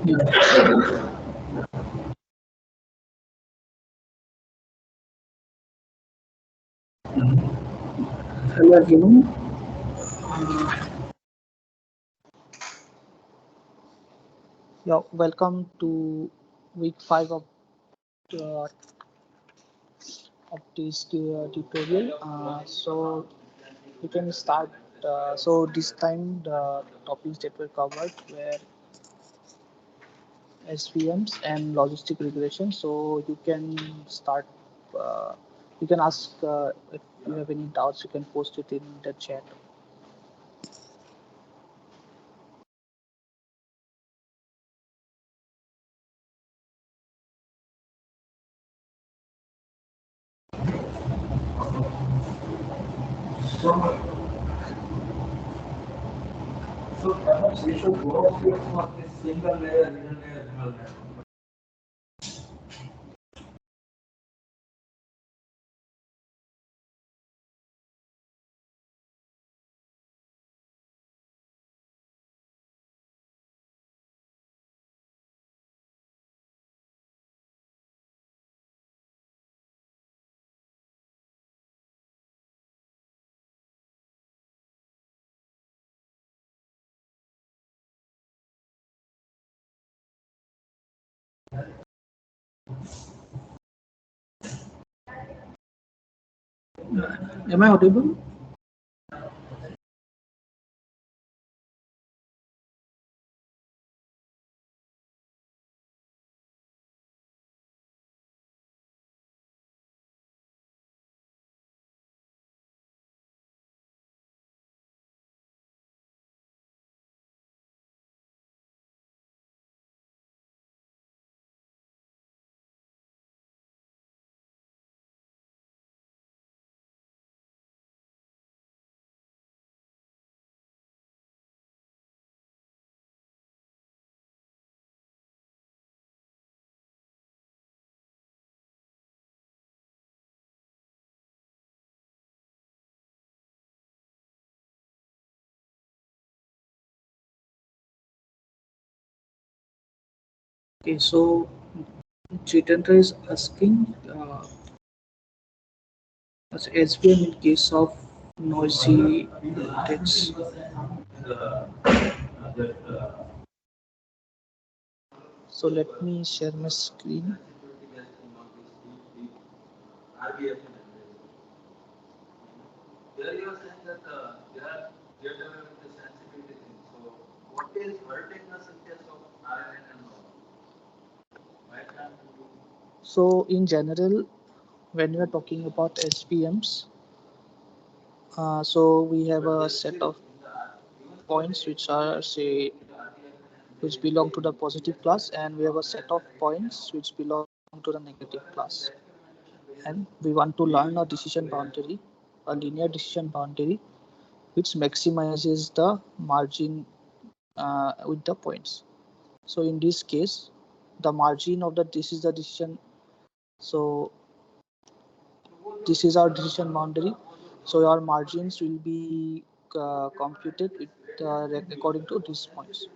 Hello everyone. Yeah, welcome to week 5 uh, of this tutorial. So we can start. So this time the topics that were covered were SVMs and logistic regression. So you can start. Uh, you can ask if you have any doubts. You can post it in the chat. So perhaps we should go for this single layer, hidden layer, general layer. Am I audible? Okay, so Jitendra is asking SVM in case of noisy text. So let me share my screen. There you are saying that they are get away with the sensitivity thing. So what is hurting us in case of RNN and all? Why can't we? So in general, when we are talking about SVMs, so we have a set of points which are say which belong to the positive class, and we have a set of points which belong to the negative class. And we want to learn a decision boundary, a linear decision boundary, which maximizes the margin with the points. So in this case, the margin of the this is the decision. So this is our decision boundary. So our margins will be computed with according to these points.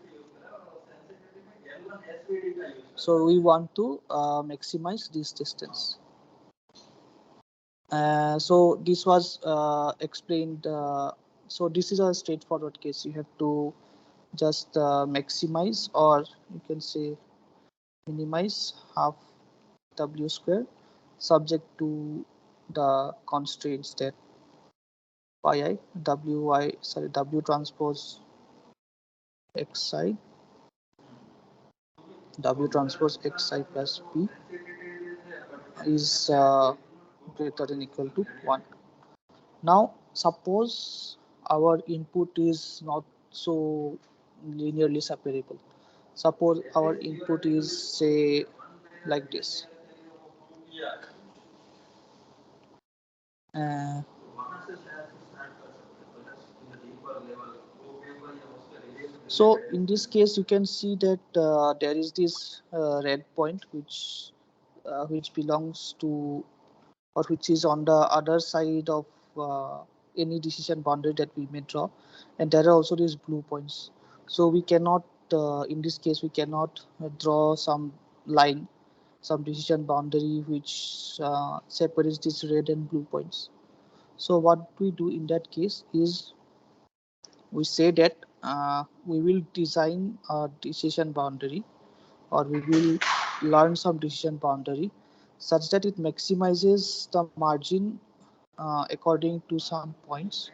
So we want to maximize this distance. So this was explained. So this is a straightforward case. You have to just maximize, or you can say minimize half w square, subject to the constraints that yi w transpose xi w transpose xi plus p is greater than equal to 1. Now suppose our input is not so linearly separable. Suppose our input is say like this. Uh, so in this case, you can see that there is this red point which belongs to, or which is on the other side of any decision boundary that we may draw, and there are also these blue points. So we cannot in this case we cannot draw some line, some decision boundary which separates these red and blue points. So what we do in that case is we say that we will design a decision boundary, or we will learn some decision boundary such that it maximizes the margin according to some points.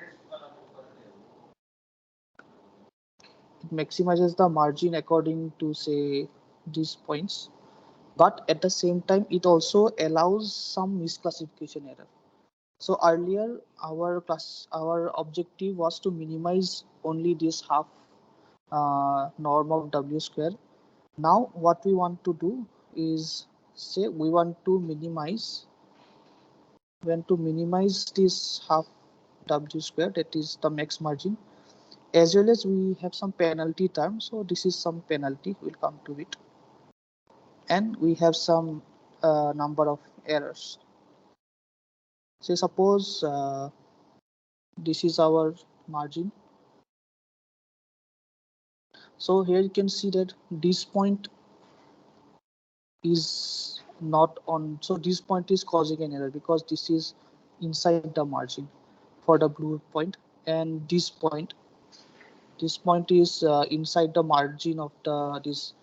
It maximizes the margin according to, say, these points, but at the same time it also allows some misclassification error. So earlier our objective was to minimize only this half norm of w square. Now what we want to do is, say, we want to minimize this half w square, that is the max margin, as well as we have some penalty term. So this is some penalty, we'll come to it, and we have some number of errors. Say suppose this is our margin. So here you can see that this point is not on, so this point is causing an error because this is inside the margin for the blue point, and this point is inside the margin of this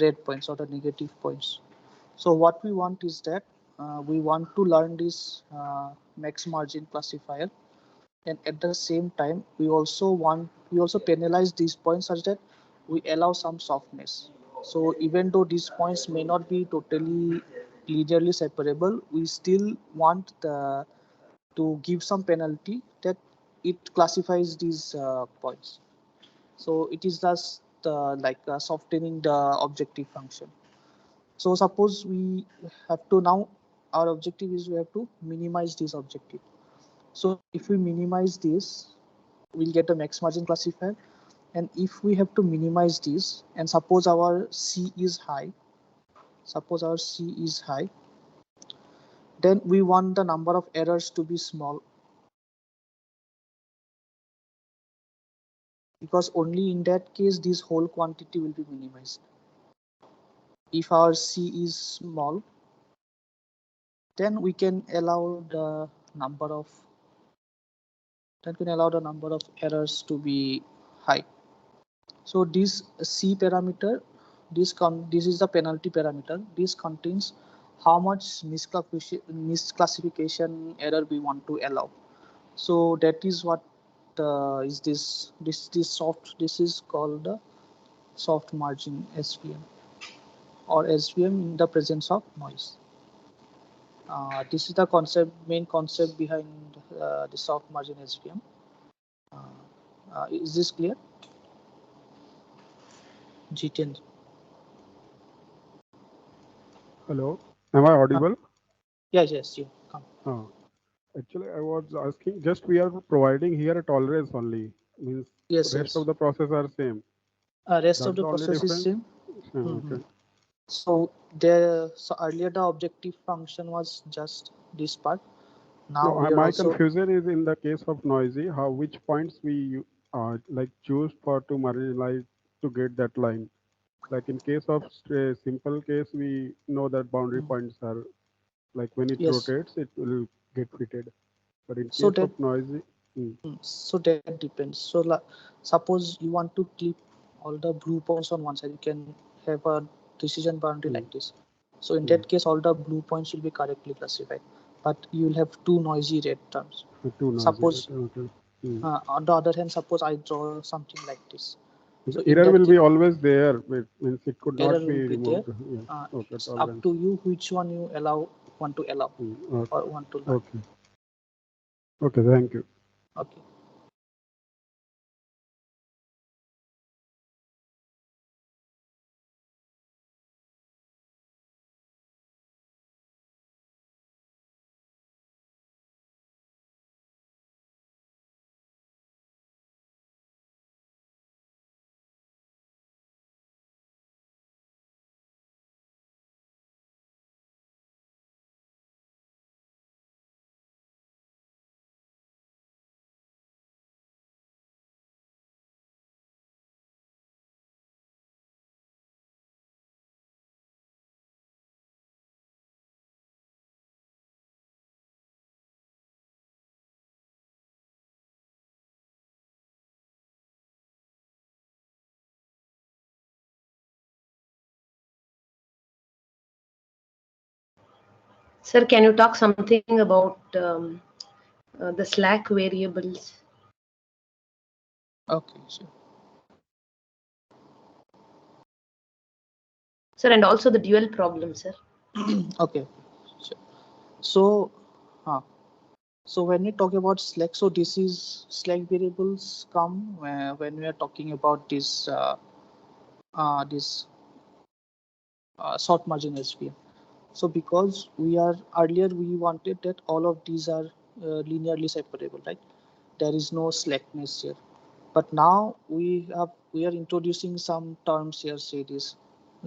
red points or the negative points. So what we want is that we want to learn this max margin classifier, and at the same time we also penalize these points such that we allow some softness. So even though these points may not be totally linearly separable, we still want to give some penalty that it classifies these points. So it is just like softening the objective function. So suppose we have to now, our objective is we have to minimize this objective. So if we minimize this, we'll get a max margin classifier. And if we have to minimize this, and suppose our C is high, then we want the number of errors to be small, because only in that case this whole quantity will be minimized. If our C is small, then we can allow the number of errors to be high. So this C parameter, this is the penalty parameter. This contains how much misclassification error we want to allow. So that is what is this is called the soft margin SVM, or SVM in the presence of noise. This is the main concept behind the soft margin SVM. Is this clear? Jiten. Hello, am I audible? Yes, you come. Actually, I was asking, just we are providing here a tolerance only, means rest Yes. of the process are same. Rest of That's the the only process is difference. same. Okay. So earlier the objective function was just this part. Now No, we are my also, confusion is in the case of noisy, how which points we like choose for to marginalize to get that line. Like in case of simple case, we know that boundary points are like when it yes. rotates, it will get fitted. But in So case that of noisy, that depends. So suppose you want to clip all the blue points on one side, you can have a decision boundary mm, like this. So in that case, all the blue points will be correctly classified, but you will have two noisy red terms. too noisy. Suppose Okay. on the other hand, suppose I draw something like this. So The in error that will case, be always there, means it could error not will be be there. removed. Yeah. Okay, It's up tolerance. to you which one you want to allow Okay. or want to learn. Okay. Okay. Thank you. Okay. Sir, can you talk something about the slack variables? Okay, sure. Sir, and also the dual problem, sir. Okay, sure. So, uh, so when we talk about slack, so this is slack variables come when we are talking about this short margin SVM. So because we are earlier we wanted that all of these are linearly separable, right? There is no slackness here. But now we are introducing some terms here, say this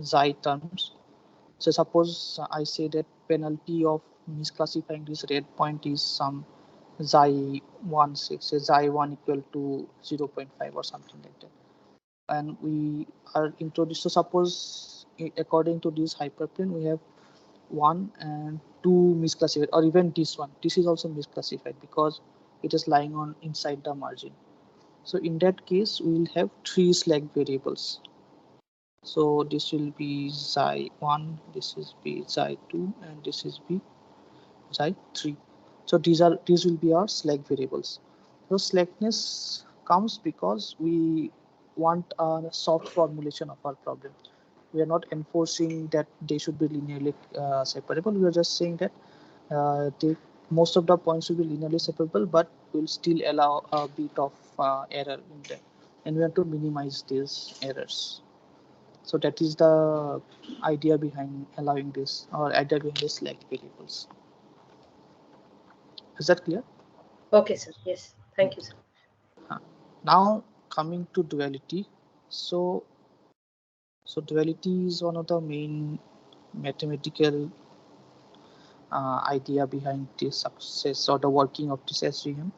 xi terms. So suppose I say that penalty of misclassifying this red point is some xi1, say xi1 equal to 0.5 or something like that. And we are introduced. So suppose according to this hyperplane we have one and two misclassified, or even this one. This is also misclassified because it is lying on inside the margin. So in that case, we will have three slack variables. So this will be xi1, this is be xi2, and this is be xi3. So these will be our slack variables. So slackness comes because we want a soft formulation of our problem. We are not enforcing that they should be linearly separable. We are just saying that most of the points will be linearly separable, but will still allow a bit of error in there, and we want to minimize these errors. So that is the idea behind allowing this, or idea behind this slack variables. Is that clear? Okay, sir. Yes. Thank you, sir. Now coming to duality. So duality is one of the main mathematical idea behind the success or the working of this SVM.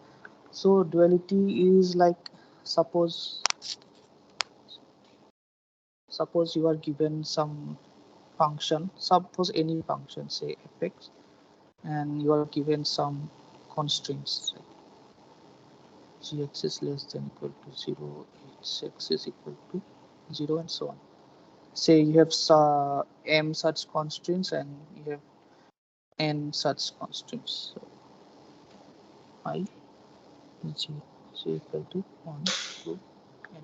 So duality is like, suppose you are given some function, suppose any function, say fx, and you are given some constraints like gx is less than equal to 0, x is equal to 0, and so on. Say you have m such constraints and you have n such constraints. So I g equal to 1 to n.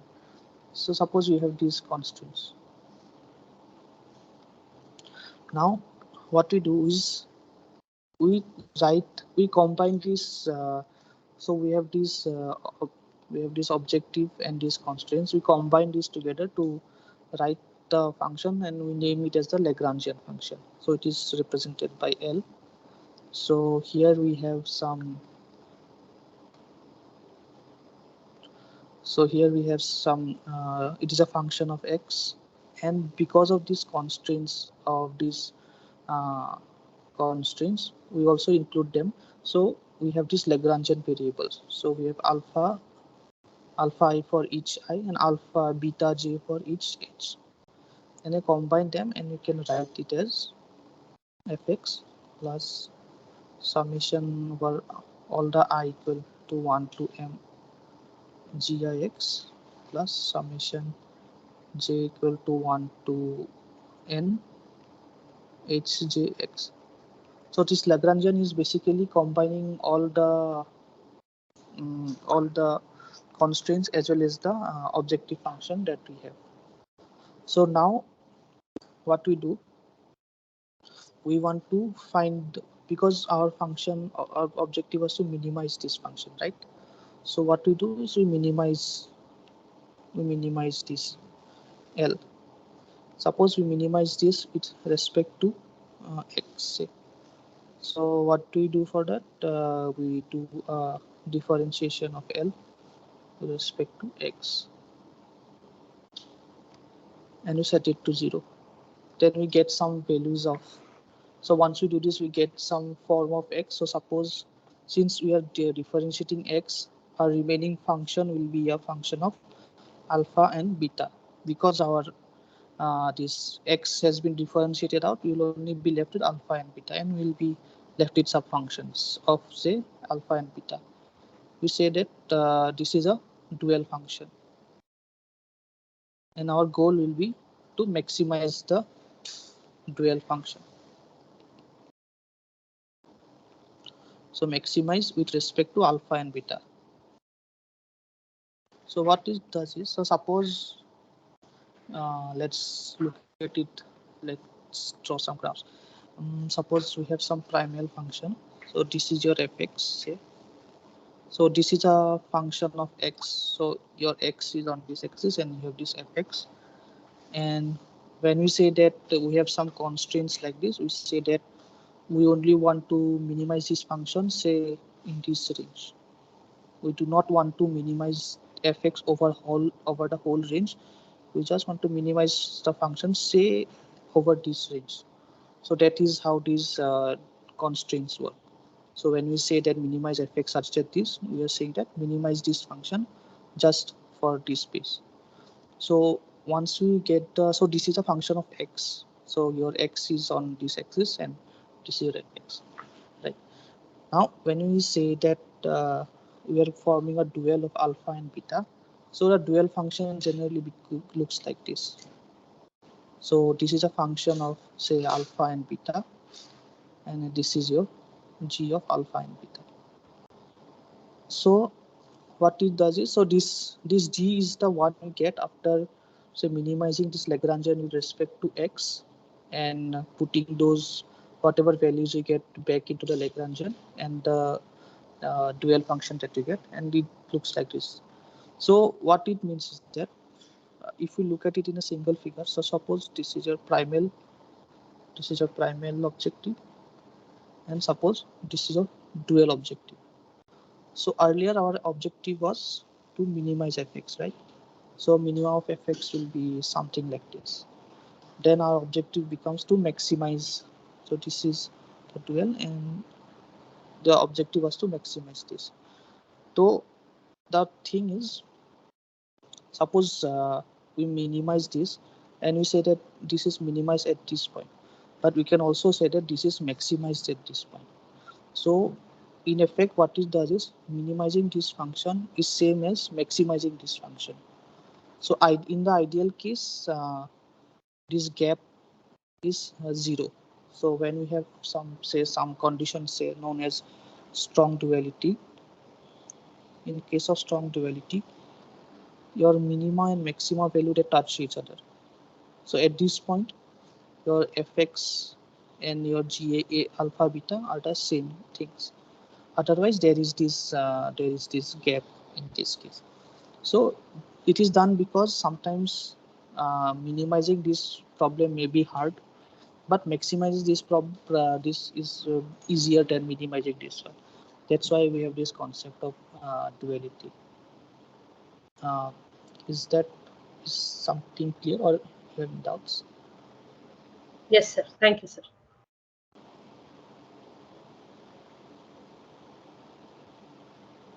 So suppose you have these constraints. Now what we do is we combine this. So we have this objective and these constraints. We combine these together to write the function, and we name it as the Lagrangian function. So it is represented by L. So here we have some. So here we have some. It is a function of x, and because of these constraints of these uh, constraints, we also include them. So we have these Lagrangian variables. So we have alpha I for each I and alpha beta j for each h, and I combine them, and you can write it as fx plus summation over all the I equal to 1 to m gix plus summation j equal to 1 to n hjx. So this Lagrangian is basically combining all the constraints as well as the objective function that we have. So now what we do, we want to find, because our function, our objective was to minimize this function, right? So what we do is we minimize this L. Suppose we minimize this with respect to x. So what do we do for that? We do differentiation of L with respect to x, and we set it to 0. Then we get some values of. So once we do this, we get some form of x. So suppose, since we are differentiating x, our remaining function will be a function of alpha and beta. Because our this x has been differentiated out, we will only be left with alpha and beta, and we will be left with sub functions of, say, alpha and beta. We say that this is a dual function, and our goal will be to maximize the dual function. So maximize with respect to alpha and beta. So what it does is, so suppose let's look at it. Let's draw some graphs. Suppose we have some primal function. So this is your fx, say. So this is a function of x. So your x is on this axis and you have this fx. And when we say that we have some constraints like this, we say that we only want to minimize this function, say in this range. We do not want to minimize fx over the whole range. We just want to minimize the function, say over this range. So that is how these constraints work. So when we say that minimize fx such that this, we are saying that minimize this function just for this space. So once we get so this is a function of x. So your x is on this axis and this is your fx, right? Now when we say that we are forming a dual of alpha and beta, so the dual function generally looks like this. So this is a function of say alpha and beta, and this is your g of alpha and beta. So what it does is, so this g is the one you get after say minimizing this Lagrangian with respect to x and putting those whatever values you get back into the Lagrangian and the dual function that you get, and it looks like this. So what it means is that if we look at it in a single figure, so suppose this is your primal objective, and suppose this is your dual objective. So earlier our objective was to minimize fx, right? So minimum of fx will be something like this. Then our objective becomes to maximize. So this is the dual, and the objective was to maximize this. So the thing is, suppose we minimize this, and we say that this is minimized at this point, but we can also say that this is maximized at this point. So in effect, what it does is minimizing this function is same as maximizing this function. So in the ideal case, this gap is 0. So when we have some condition say known as strong duality, in case of strong duality, your minima and maxima value they touch each other. So at this point, your fx and your GAA alpha beta are the same things. Otherwise, there is this gap in this case. So it is done because sometimes minimizing this problem may be hard, but maximizing this is easier than minimizing this one. That's why we have this concept of duality. Uh, is that is something clear, or you have doubts? Yes, sir. Thank you, sir.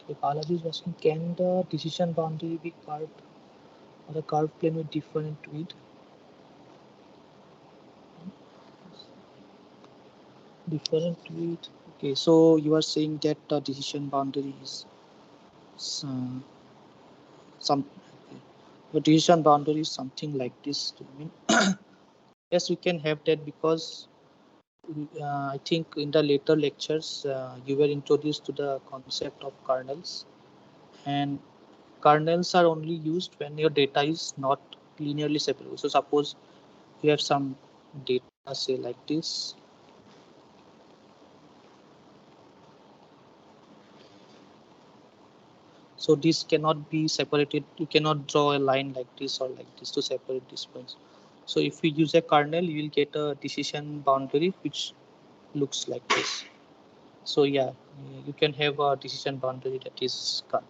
Okay, Balaji is asking, can the decision boundary be curved or the curved plane with different width? Different width. Okay, so you are saying that the decision boundary is some the decision boundary is something like this. I mean, yes, we can have that because I think in the later lectures you were introduced to the concept of kernels, and kernels are only used when your data is not linearly separable. So suppose you have some data say like this. So this cannot be separated. You cannot draw a line like this or like this to separate these points. So if you use a kernel, you will get a decision boundary which looks like this. So yeah, you can have a decision boundary that is curved.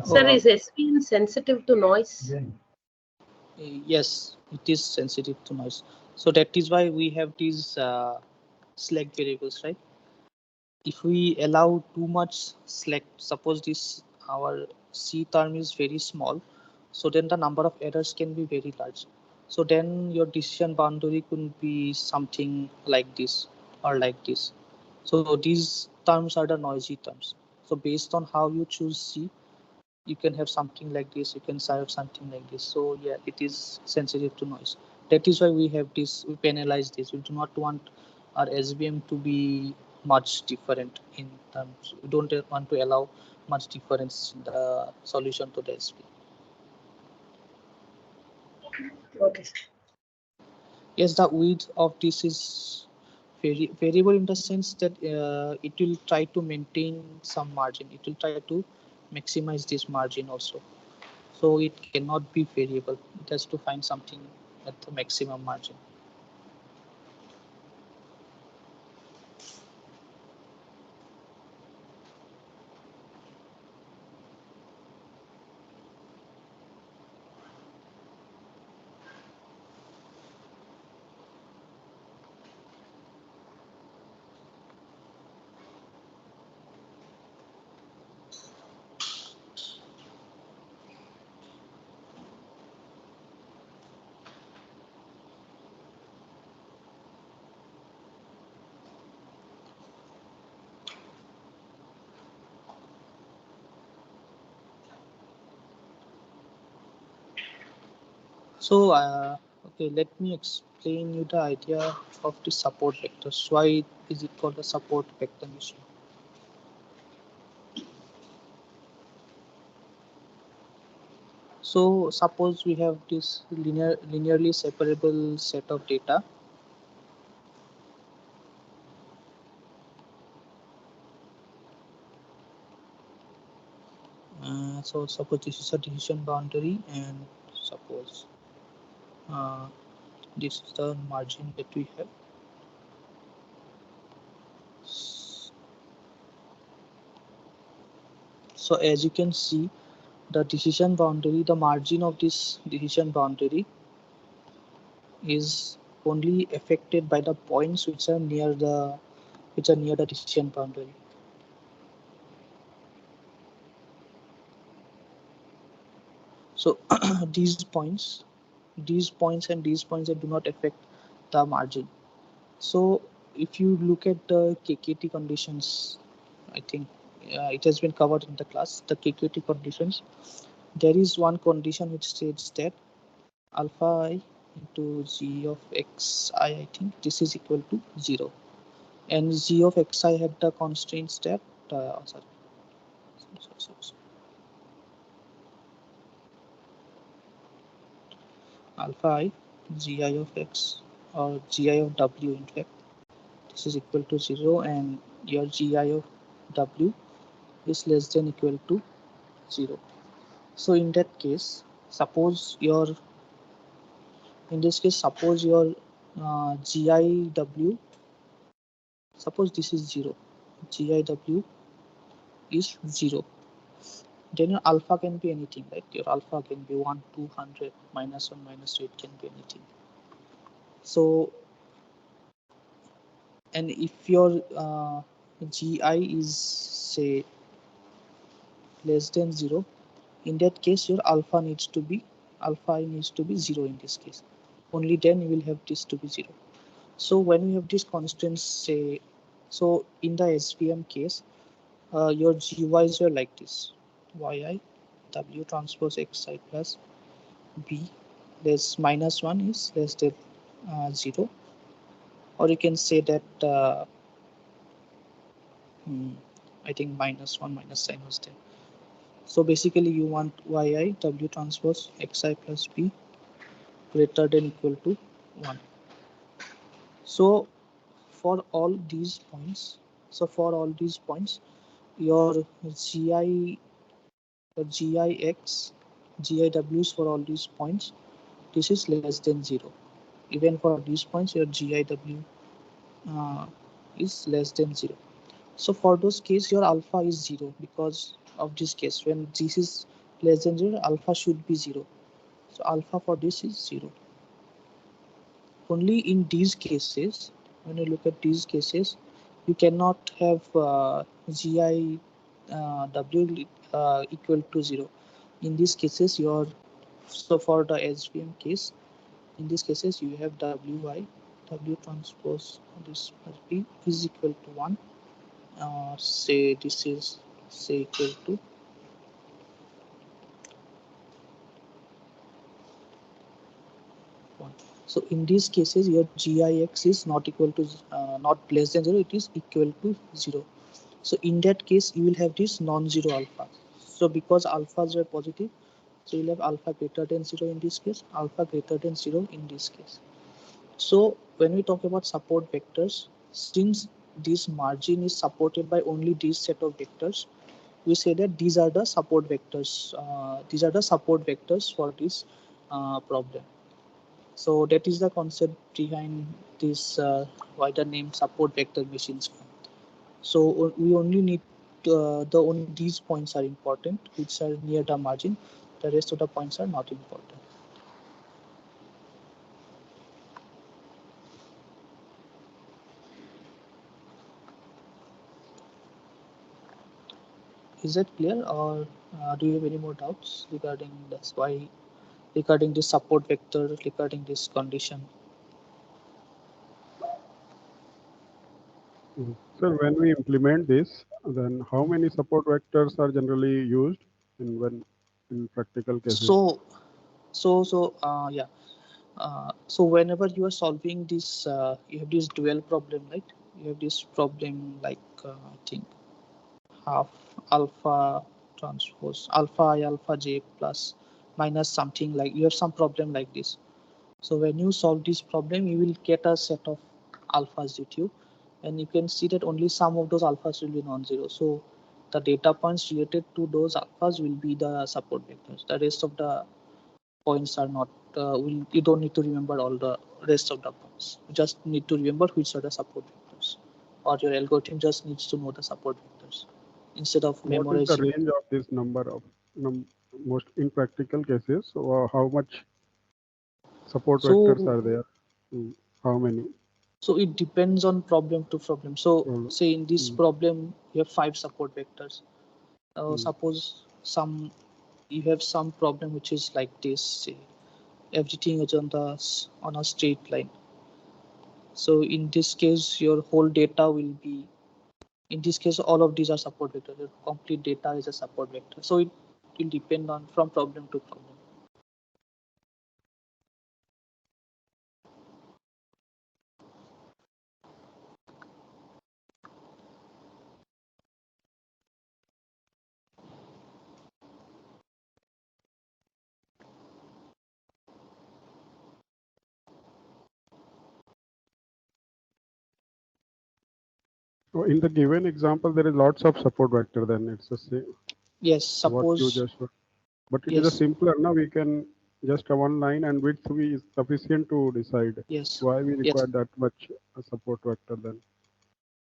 Sir, is SVN sensitive to noise? Yes, it is sensitive to noise. So that is why we have these slack variables, right? If we allow too much slack, suppose this our C term is very small, so then the number of errors can be very large. So then your decision boundary could be something like this. or like this. So these terms are the noisy terms. So based on how you choose C, you can have something like this, you can have something like this. So yeah, it is sensitive to noise. That is why we have this, we penalize this. We do not want our SVM to be much different in terms. We don't want to allow much difference in the solution to the SVM. Okay. Yes, the width of this is variable in the sense that it will try to maintain some margin. It will try to maximize this margin also. So it cannot be variable. It has to find something at the maximum margin. So okay, let me explain you the idea of the support vectors. Why is it called a support vector machine? So suppose we have this linearly separable set of data. So suppose this is a decision boundary, and suppose this is the margin that we have. So as you can see, the decision boundary, the margin of this decision boundary is only affected by the points which are near the decision boundary. So these points and these points that do not affect the margin. So if you look at the KKT conditions, I think it has been covered in the class. The KKT conditions, there is one condition which states that alpha I into g of xi, I think this is equal to 0, and g of xi had the constraints that sorry, alpha I gi of x or gi of w, in fact this is equal to 0, and your gi of w is less than equal to 0. So in that case, suppose your suppose your giw, suppose this is 0, giw is 0, then your alpha can be anything, right? Your alpha can be 1, 200, -1, -2, it can be anything. So, and if your gi is say less than 0, in that case your alpha I needs to be 0 in this case. Only then you will have this to be 0. So when we have these constants, say, so in the SVM case, your GYs were like this: yi w transpose xi plus b less -1 is less than 0, or you can say that I think -1 minus sign was there. So basically you want yi w transpose xi plus b greater than equal to 1. So for all these points, your gi gix giw's for all these points, this is less than 0. Even for these points your giw uh, is less than 0. So for those case your alpha is 0, because of this case when this is less than 0, alpha should be 0. So alpha for this is 0. Only in these cases, when you look at these cases, you cannot have gi w equal to 0. In these cases so for the SVM case, in these cases you have wi W transpose this must be is equal to 1, say this is say equal to 1. So in these cases your GIX is not equal to not less than 0, it is equal to 0. So in that case you will have this non-zero alpha. So because alphas are positive, so you'll have alpha greater than 0 in this case, alpha greater than 0 in this case. So when we talk about support vectors, since this margin is supported by only this set of vectors, we say that these are the support vectors. These are the support vectors for this problem. So that is the concept behind this why the name support vector machines come. So we only need only these points are important, which are near the margin. The rest of the points are not important. Is that clear, or do you have any more doubts regarding this? Why, regarding this support vector, regarding this condition? So when we implement this, then how many support vectors are generally used in practical cases? So so whenever you are solving this, you have this dual problem, right? You have this problem like I think half alpha transpose alpha I alpha j plus minus something, like you have some problem like this. So when you solve this problem, you will get a set of alphas with you, and you can see that only some of those alphas will be non-zero. So the data points related to those alphas will be the support vectors. The rest of the points are not. You don't need to remember all the rest of the points. You just need to remember which are the support vectors, or your algorithm just needs to know the support vectors instead of What is the memorizing. range of this number of most in practical cases? So how much support vectors So are there? How many? So it depends on problem to problem. So Well, say in this mm, problem you have 5 support vectors. mm, Suppose some you have some problem which is like this. Say everything is on a straight line. So in this case your whole data will be, in this case all of these are support vectors. Your complete data is a support vector. So it will depend on from problem to problem. so in the given example, there is lots of support vector. Then it's the same Yes, what you suppose just. But it is a yes, simpler. Now we can just a one line and width we is sufficient to decide yes, why we yes. require that much support vector. Then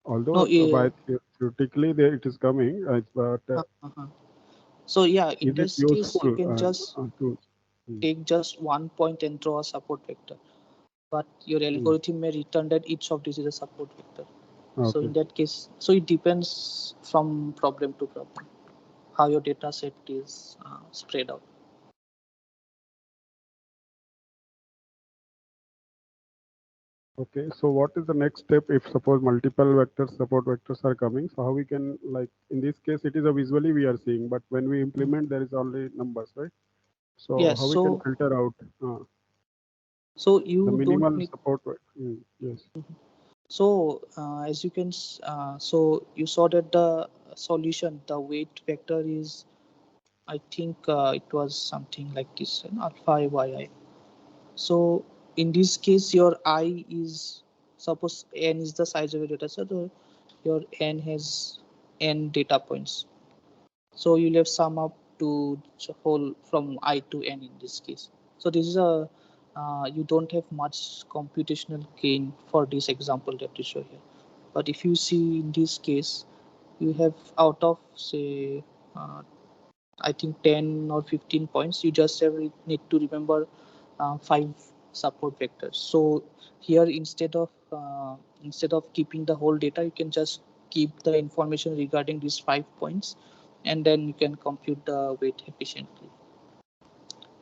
No, although by theoretically there it is coming, but uh, uh, uh. So yeah, in is it this case you useful can just to? Mm, take just one point and draw a support vector, but your mm, algorithm may return that each of these is a support vector. So okay. in that case, so it depends from problem to problem how your data set is spread out. Okay. So what is the next step if suppose multiple vectors, support vectors are coming? So how we can like in this case it is a visually we are seeing, but when we Mm. implement there is only numbers, right? So Yes, how we can so filter out so the you don't minimal need. support? Yes. So as you can so you saw that the solution, the weight vector is, I think it was something like this, alpha yi. So in this case, your I is, suppose n is the size of your data set, so your n has n data points. So you'll have sum up to whole from I to n in this case. So this is a you don't have much computational gain for this example that you show here. But if you see in this case, you have out of say I think 10 or 15 points, you just need to remember 5 support vectors. So here instead of keeping the whole data, you can just keep the information regarding these 5 points, and then you can compute the weight efficiently.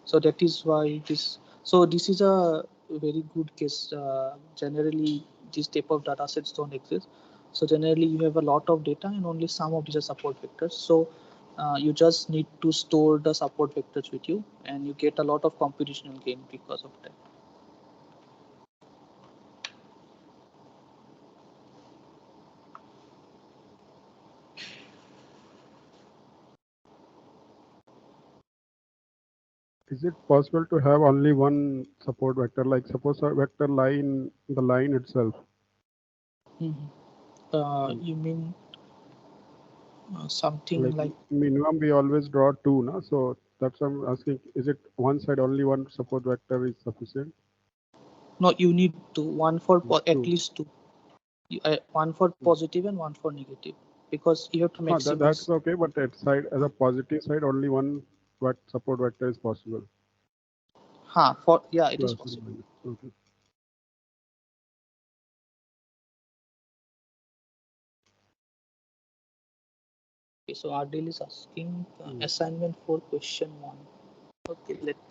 So that is why this. So this is a very good case. Generally, these type of data sets don't exist. So generally, you have a lot of data and only some of these are support vectors. So you just need to store the support vectors with you, and you get a lot of computational gain because of that. Is it possible to have only one support vector? Like suppose a vector lie in the line itself. You mean something Like like minimum we always draw two, no? So that's why I'm asking, is it one side only one support vector is sufficient? no? You need to one for at Two. least two. One for positive and one for negative, because you have to That's maximize. okay, but at side as a positive side, only one support vector is possible. For yeah, it is Plus and possible. minus. Okay. Okay, so Ardil is asking assignment for question 1. Okay, let me.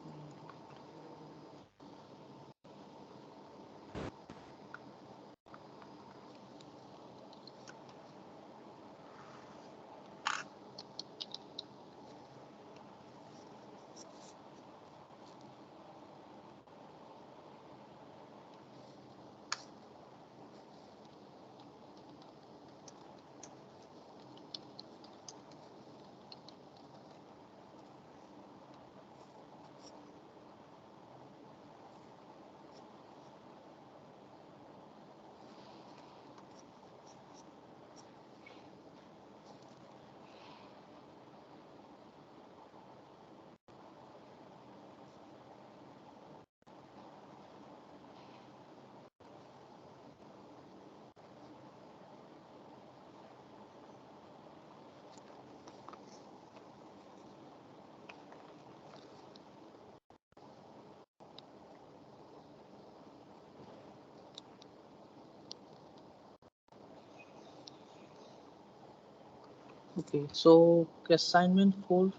Okay, so assignment 4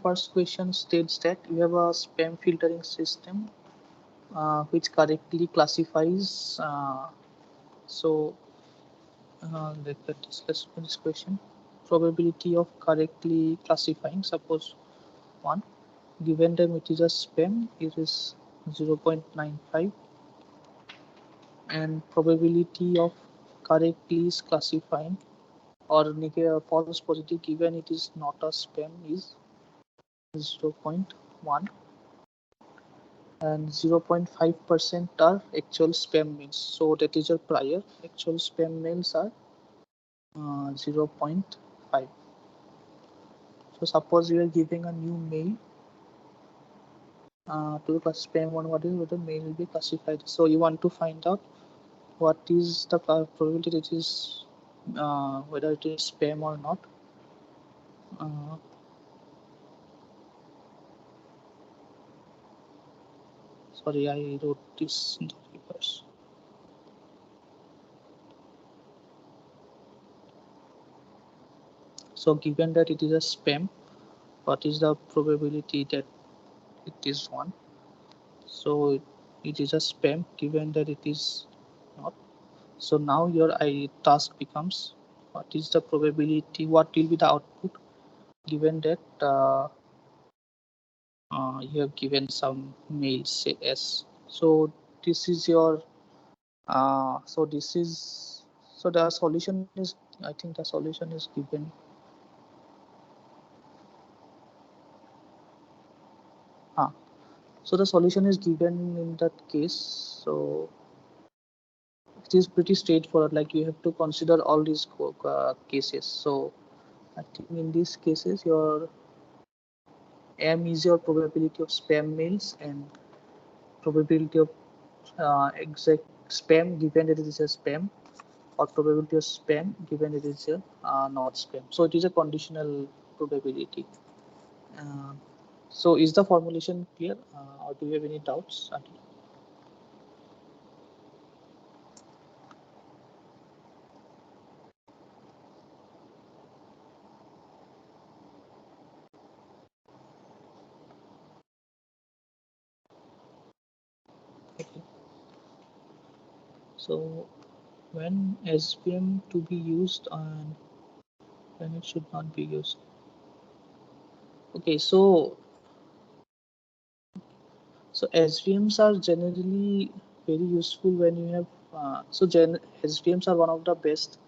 first question states that you have a spam filtering system which correctly classifies. Let's this question. Probability of correctly classifying. Suppose 1. Given them it is a spam, it is 0.95, and probability of correctly classifying or false positive given it is not a spam is 0.1, and 0.5% are actual spam mails. So that is your prior. Actual spam mails are 0.5. So suppose you are giving a new mail to the spam one, what is the mail will be classified. So you want to find out what is the probability that is whether it is spam or not. Uh, Sorry, I wrote this in the reverse. So given that it is a spam, what is the probability that it is 1? So it is a spam given that it is not. So now your task becomes what is the probability, what will be the output given that you have given some mail say S. So this is your so the solution is, I think the solution is given. So the solution is given in that case. So it is pretty straightforward. Like you have to consider all these cases. So I think in these cases, your M is your probability of spam mails and probability of exact spam given that it is a spam, or probability of spam given it is a not spam. So it is a conditional probability. Uh, so is the formulation clear, or do you have any doubts? So when SVM to be used and when it should not be used. Okay, so SVMs are generally very useful when you have SVMs are one of the best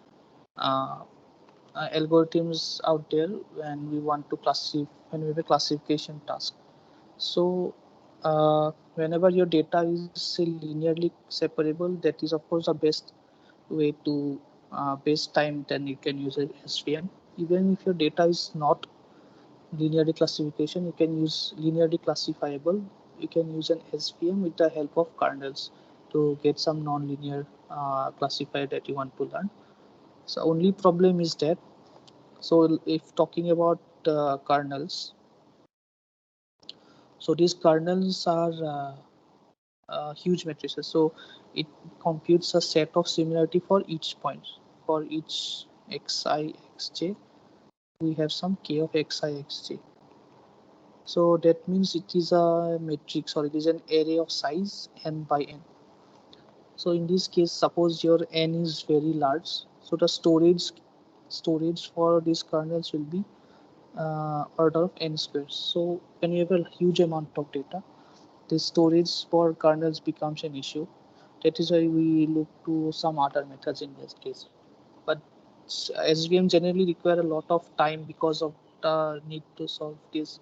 uh, algorithms out there when we want to classify, when we have a classification task. So whenever your data is say linearly separable, that is of course the best way to best time, then you can use a SVM. Even if your data is not linearly classification, you can use linearly classifiable. You can use an SVM with the help of kernels to get some non-linear classifier that you want to learn. So only problem is that, so if talking about kernels, so these kernels are huge matrices. So it computes a set of similarity for each point. For each xi xj, we have some k of xi xj. So that means it is a matrix, or it is an array of size n by n. So in this case, suppose your n is very large, so the storage for these kernels will be order of n squares. So when you have a huge amount of data, the storage for kernels becomes an issue. That is why we look to some other methods in this case. But SVM generally require a lot of time because of the need to solve these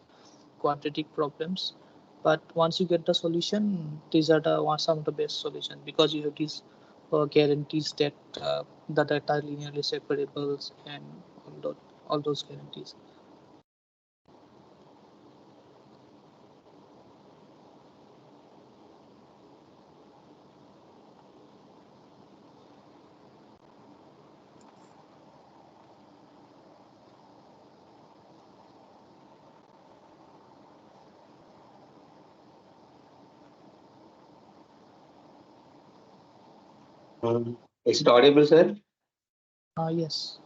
quadratic problems. But once you get the solution, these are some of the best solutions, because you have these guarantees that the data are linearly separables and all those guarantees. Is it audible, sir? Yes.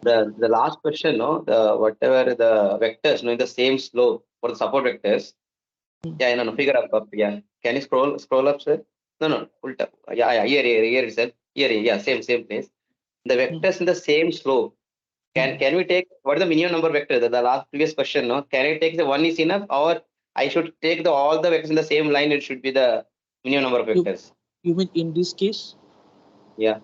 The last question, no, the whatever the vectors, no, in the same slope for the support vectors. Yeah, no, figure up. Yeah, can you scroll up, sir? No, ulta. Yeah, here itself. Here, yeah, same place. The vectors in the same slope. Can we take what is the minimum number of vectors? The last previous question, no? Can I take the one is enough, or I should take the all the vectors in the same line? It should be the minimum number of vectors. You mean in this case? Yeah.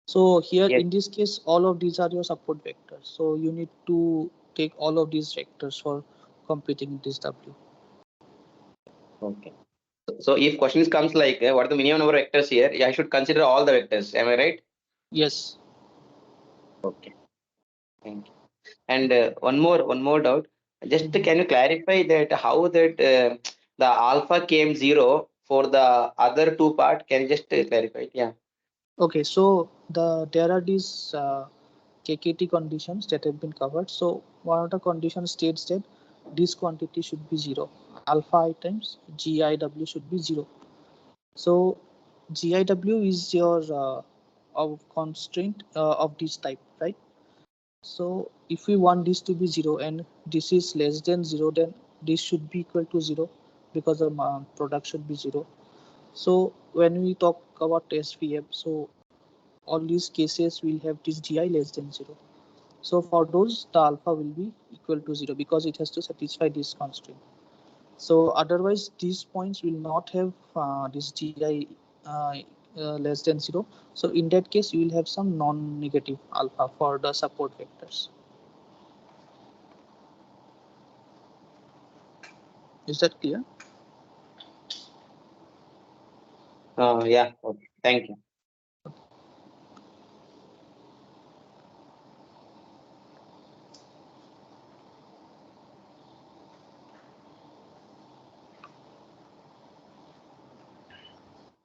So here Yes. in this case, all of these are your support vectors. So you need to take all of these vectors for completing this W. Okay. So if questions comes like what are the minimum number of vectors here, yeah, I should consider all the vectors. Am I right? Yes. Okay. Thank you. And one more doubt. Just can you clarify that how that the alpha came 0 for the other two part? Can you just clarify it? Yeah. Okay. So there are these KKT conditions that have been covered. So one of the conditions states that this quantity should be 0. Alpha I times GIW should be 0. So GIW is your constraint of this type, right? So if we want this to be 0 and this is less than 0, then this should be equal to 0, because the product should be 0. So when we talk about SVM, so all these cases will have this GI less than 0. So for those, the alpha will be equal to 0, because it has to satisfy this constraint. So otherwise these points will not have this GI less than 0. So in that case you will have some non-negative alpha for the support vectors. Is that clear? Yeah. Okay. Thank you.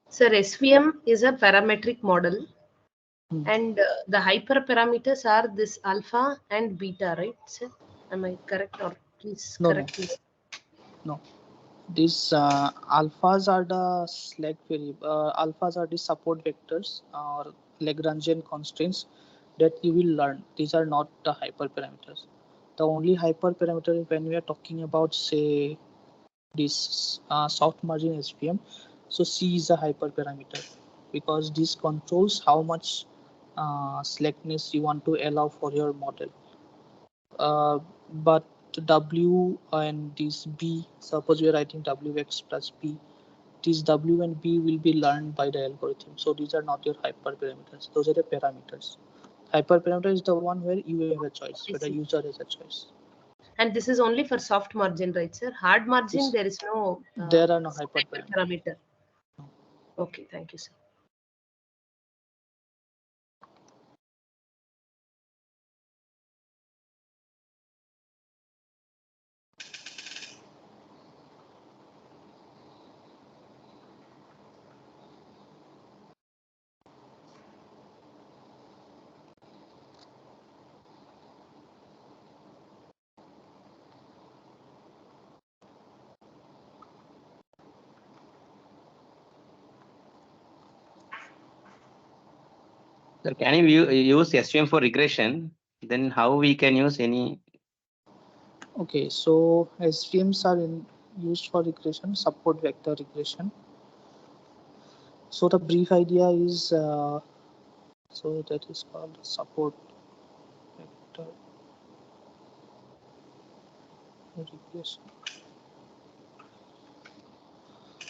Sir, SVM is a parametric model, and the hyperparameters are this alpha and beta, right, sir? Am I correct, or please correct me? No. These alphas are the slack variable. Alphas are the support vectors or Lagrangian constraints that you will learn. These are not the hyperparameters. The only hyperparameter when we are talking about, say, this soft margin SVM. So C is a hyperparameter. because this controls how much slackness you want to allow for your model. But W and this B, suppose we are writing Wx plus B, this W and B will be learned by the algorithm. So these are not your hyperparameters. Those are the parameters. Hyperparameter is the one where you have a choice, where the user has a choice. And this is only for soft margin, right, sir? Hard margin, there is no there are no hyperparameters. Parameter. Okay, thank you, sir. Sir, can you use SVM for regression? Then how we can use any? Okay, so SVMs are used for regression, support vector regression. So the brief idea is, so that is called support vector regression.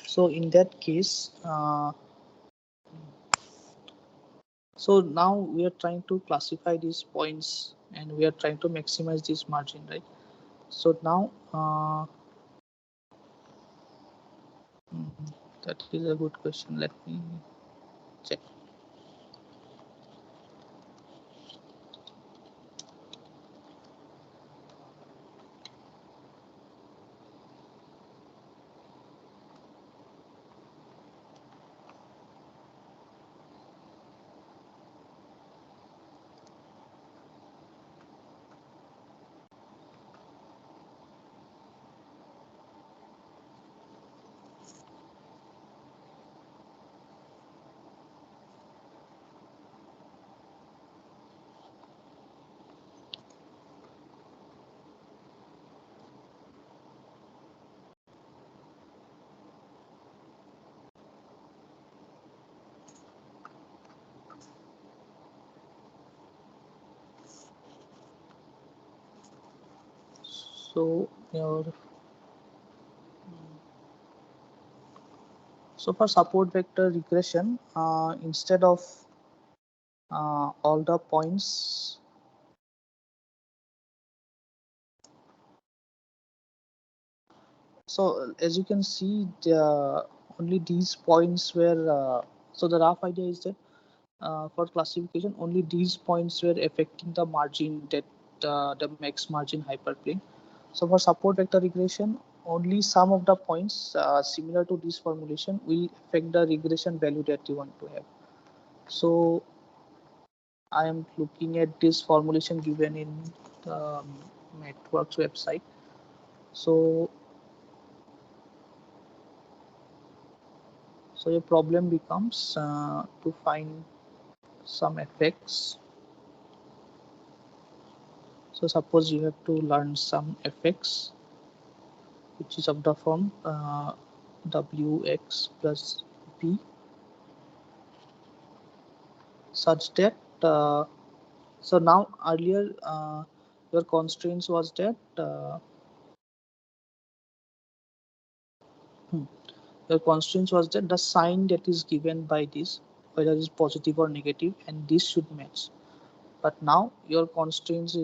So in that case, so now we are trying to classify these points and we are trying to maximize this margin, right? So now that is a good question. Let me check. So so for support vector regression, instead of all the points, so as you can see, only these points were, so the rough idea is that for classification, only these points were affecting the margin, that the max margin hyperplane. So for support vector regression, only some of the points similar to this formulation will affect the regression value that you want to have. So I am looking at this formulation given in the networks website. So your problem becomes to find some effects. So suppose you have to learn some effects which is of the form Wx plus B, such that so now earlier your constraints was that your constraints was that the sign that is given by this, whether it is positive or negative, and this should match. But now your constraints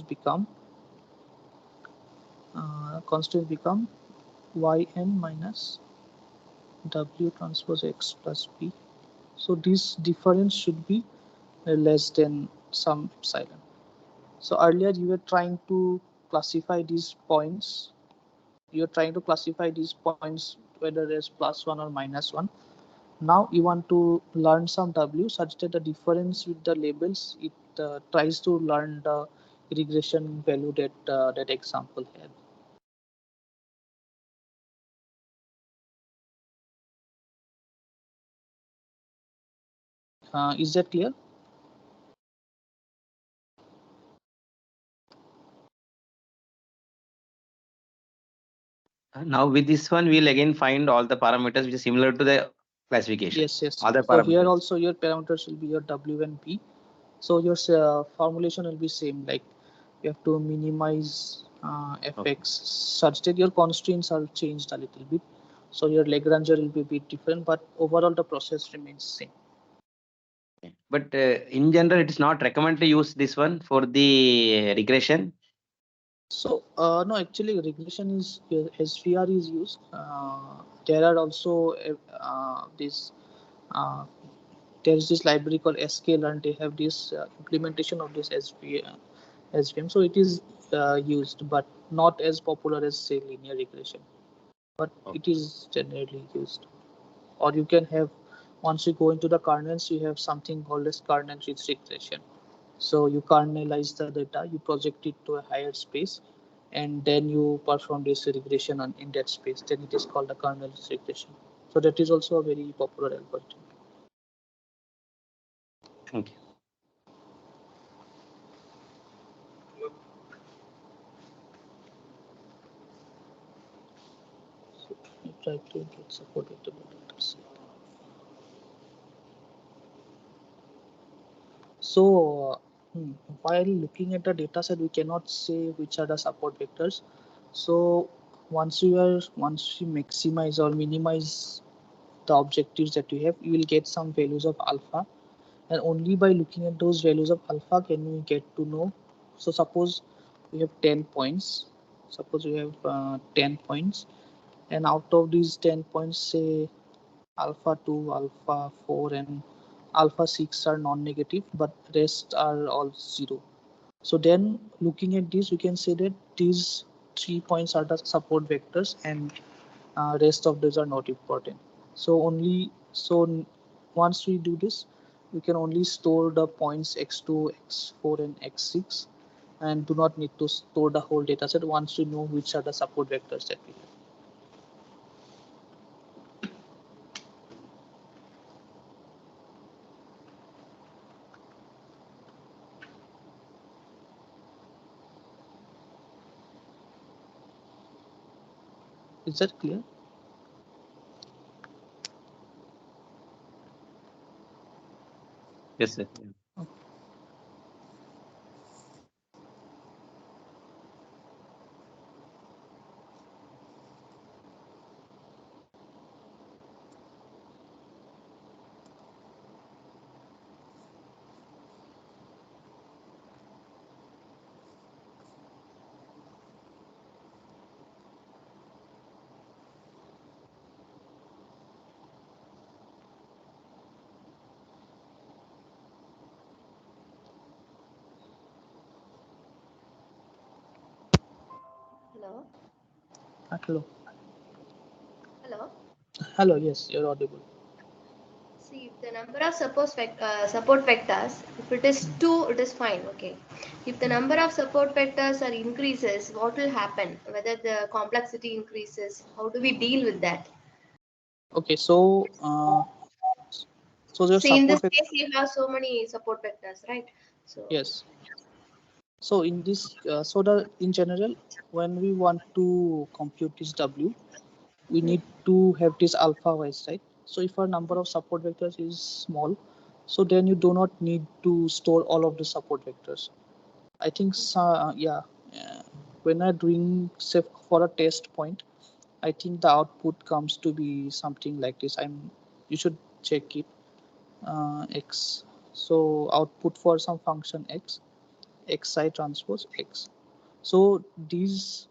become yn minus w transpose x plus b. So this difference should be less than some epsilon. So earlier you were trying to classify these points. You're trying to classify these points whether there's +1 or -1. Now you want to learn some w such that the difference with the labels, it tries to learn the regression value that that example had. Is that clear? Now with this one, we'll again find all the parameters which is similar to the classification. Yes. Other So here parameters. also your parameters will be your W and P. So your formulation will be same. Like you have to minimize fx such that your constraints are changed a little bit. So your Lagrange will be a bit different, but overall the process remains same. But in general, it is not recommended to use this one for the regression. So no, actually regression is SVR is used. There are also this uh, there is this library called sklearn. They have this implementation of this SVM. So it is used, but not as popular as say linear regression. But it is generally used. Or you can have, once you go into the kernels, you have something called as kernel-rich regression. So you kernelize the data, you project it to a higher space, and then you perform this regression in that space. Then it is called the kernel-rich regression. So that is also a very popular algorithm. Okay. So I try to get support with the data set. So while looking at the data set, we cannot say which are the support vectors. So once you maximize or minimize the objectives that you have, you will get some values of alpha, and only by looking at those values of alpha can we get to know. So suppose we have 10 points. Suppose we have 10 points, and out of these 10 points, say alpha 2, alpha 4, and alpha 6 are non-negative, but rest are all 0. So then looking at this, we can say that these 3 points are the support vectors, and rest of those are not important. So once we do this, we can only store the points x2, x4, and x6, and do not need to store the whole data set once we know which are the support vectors that we have. Is that clear? Yes, sir. Hello. Hello. Hello. Hello. Yes, you're audible. See, if the number of support vectors, if it is 2, it is fine. Okay. If the number of support vectors are increases, what will happen? Whether the complexity increases, how do we deal with that? Okay, so your See, in this support vector. case, you have so many support vectors, right? So Yes. So in this, in general, when we want to compute this W, we need to have this alpha wise, right? So if our number of support vectors is small, so then you do not need to store all of the support vectors. I think, when I'm doing, say, for a test point, I think the output comes to be something like this. You should check it. X. So output for some function x, xi transpose x. So this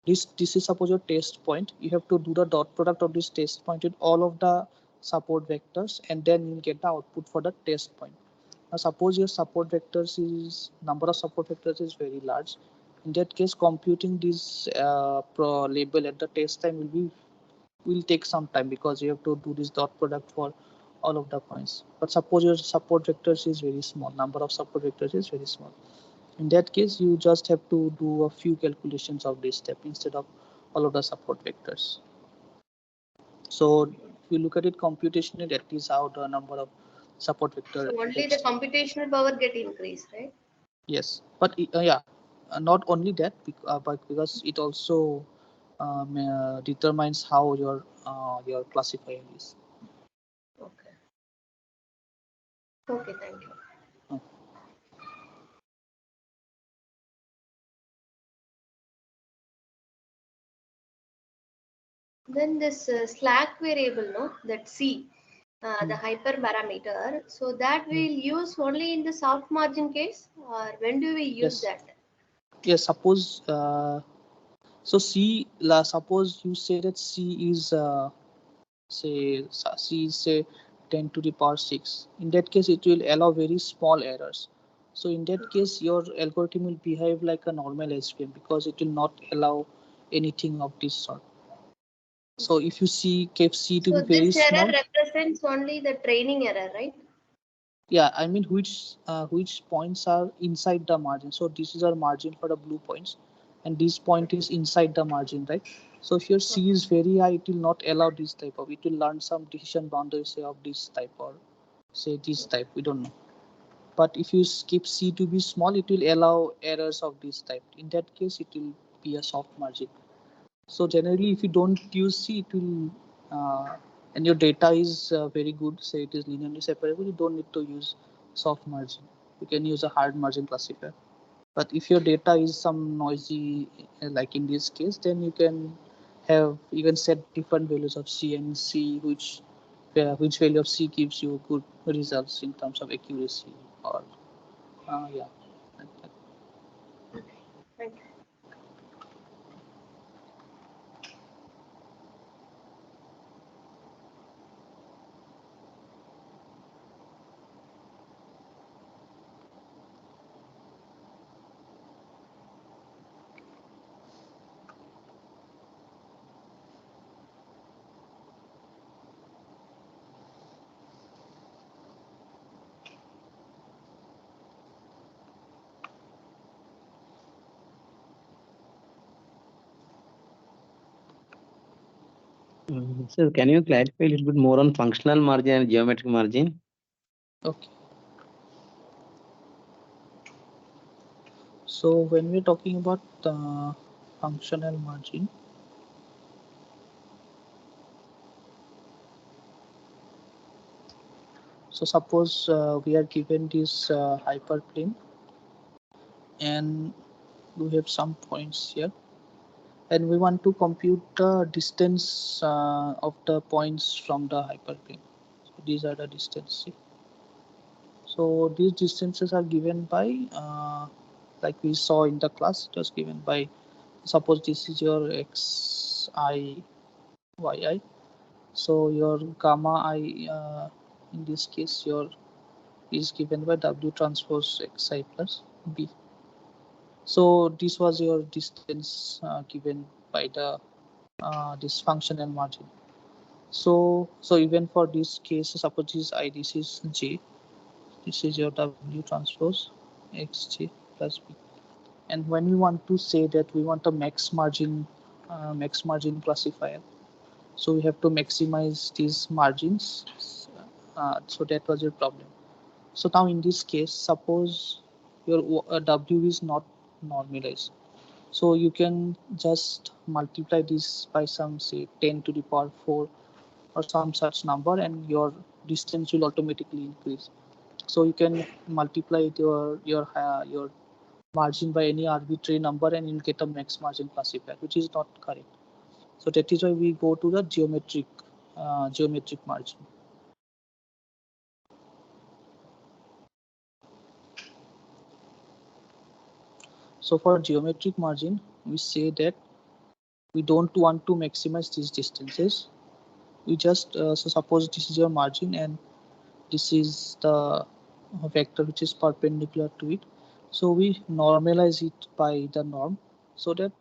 is suppose your test point. You have to do the dot product of this test point with all of the support vectors, and then you'll get the output for the test point. Now suppose your support vectors is number of support vectors is very large. In that case, computing this label at the test time will take some time, because you have to do this dot product for all of the points. But suppose your support vectors is very small, number of support vectors is very small. In that case, you just have to do a few calculations of this step instead of all of the support vectors. So if you look at it computationally, that is how the number of support vector so only the gets. computational power get increased, right? Yes, but not only that, but because it also determines how your classifier is. Okay. Okay, thank you. Then this slack variable, no, that C, the hyperparameter. So that we'll use only in the soft margin case, or when do we use that? Yes, suppose so suppose you say that C is say C is say 10 to the power 6. In that case, it will allow very small errors. So in that case, your algorithm will behave like a normal SVM because it will not allow anything of this sort. So if you keep C to be very this small, error represents only the training error, right? yeah, I mean which points are inside the margin. So this is our margin for the blue points, and this point is inside the margin, right? So if your C is very high, it will not allow this type of. It will learn some decision boundaries say of this type or say this type. We don't know. But if you keep C to be small, it will allow errors of this type. In that case, it will be a soft margin. So generally, if you don't use C, it will and your data is very good, say it is linearly separable, you don't need to use soft margin. You can use a hard margin classifier. But if your data is some noisy, like in this case, then you can have even set different values of C and see which value of C gives you good results in terms of accuracy or yeah. Thank you. So can you clarify a little bit more on functional margin and geometric margin? Okay. So when we're talking about functional margin, so suppose we are given this hyperplane and we have some points here and we want to compute the distance of the points from the hyperplane. So these are the distances. So these distances are given by like we saw in the class, it was given by, suppose this is your xi yi, so your gamma I in this case your is given by w transpose xi plus b. So this was your distance given by the this functional margin. So even for this case, suppose this I, this is j, this is your w transpose xj plus b. And when we want to say that we want a max margin classifier, so we have to maximize these margins. So that was your problem. So now in this case, suppose your w is not normalized. So you can just multiply this by some say 10 to the power 4 or some such number and your distance will automatically increase. So you can multiply your margin by any arbitrary number and you'll get a max margin classifier, which is not correct. So that is why we go to the geometric margin. So for geometric margin, we say that we don't want to maximize these distances. We just so suppose this is your margin and this is the vector which is perpendicular to it. So we normalize it by the norm so that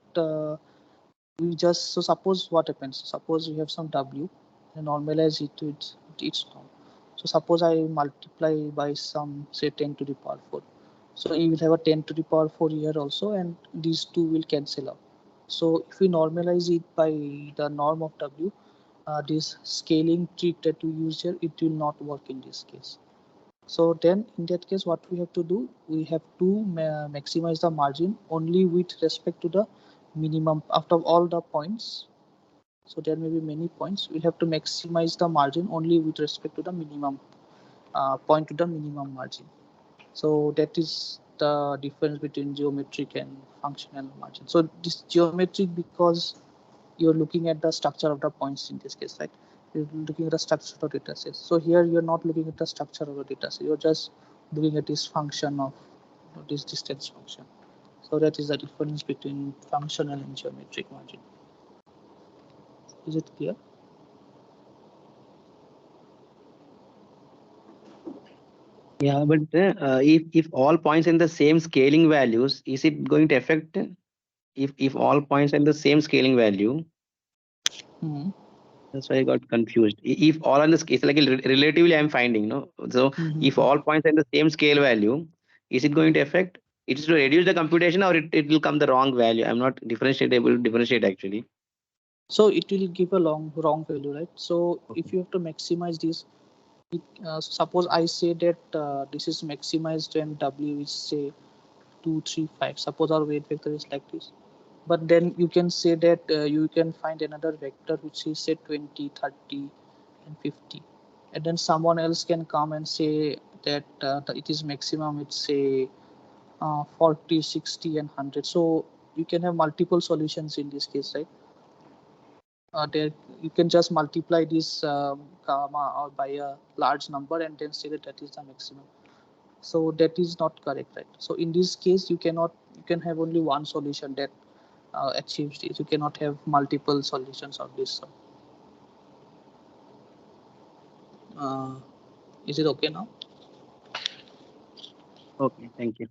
we just, so suppose what happens, suppose we have some w and normalize it to its norm. So suppose I multiply by some say 10 to the power 4. So you will have a 10 to the power 4 here also and these two will cancel out. So if we normalize it by the norm of w, this scaling trick that we use here, it will not work in this case. So then in that case, what we have to do, we have to maximize the margin only with respect to the minimum after all the points. So there may be many points. We'll have to maximize the margin only with respect to the minimum point to the minimum margin. So that is the difference between geometric and functional margin. So this geometric because you're looking at the structure of the points in this case, right? You're looking at the structure of the data set. So here you're not looking at the structure of the data set. You're just looking at this function of this distance function. So that is the difference between functional and geometric margin. Is it clear? Yeah, but if all points in the same scaling values, is it going to affect if all points in the same scaling value? Mm-hmm. That's why I got confused. If all on the scale, it's like relatively I'm finding, no? So if all points are in the same scale value, is it going to affect? It is to reduce the computation or it will come the wrong value? I'm not able to differentiate actually. So it will give a wrong value, right? So if you have to maximize this, suppose I say that this is maximized when W is say 2, 3, 5. Suppose our weight vector is like this. But then you can say that you can find another vector which is say 20, 30, and 50. And then someone else can come and say that it is maximum, it's say 40, 60, and 100. So you can have multiple solutions in this case, right? There you can just multiply this gamma or by a large number and then say that that is the maximum. So that is not correct, right? So in this case you can have only one solution that achieves this. You cannot have multiple solutions of this. Uh, is it okay now? Okay, thank you.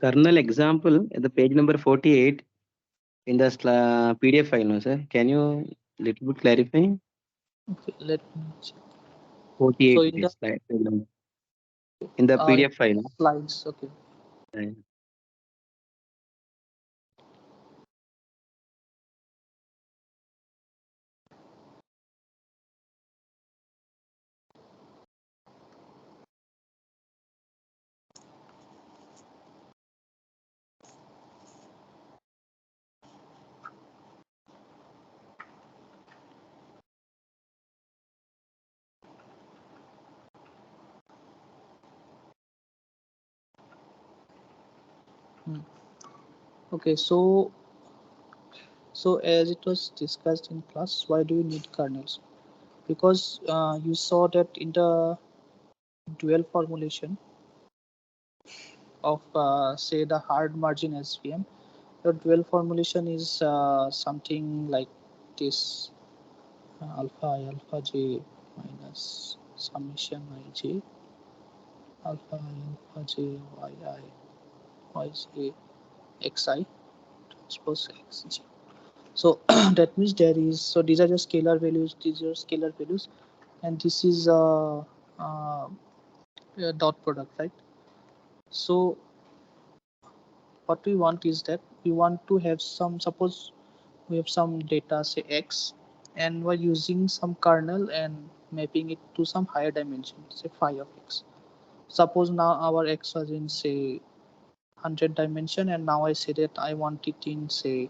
Kernel example at the page number 48 in the PDF file, no, sir? Can you little bit clarify? Okay, let me check. 48 So it in the is slide number. In the PDF file. No? slides, okay. Right. Okay, so as it was discussed in class, why do you need kernels? Because you saw that in the dual formulation of say the hard margin SVM, the dual formulation is something like this: alpha I alpha j minus summation ij alpha I alpha j yi yj xi transpose xj. So that means there is, so these are just scalar values, and this is a dot product, right? So what we want is that we want to have some, suppose we have some data say x, and we're using some kernel and mapping it to some higher dimension, say phi of x. Suppose now our x was in say 100 dimension, and now I say that I want it in say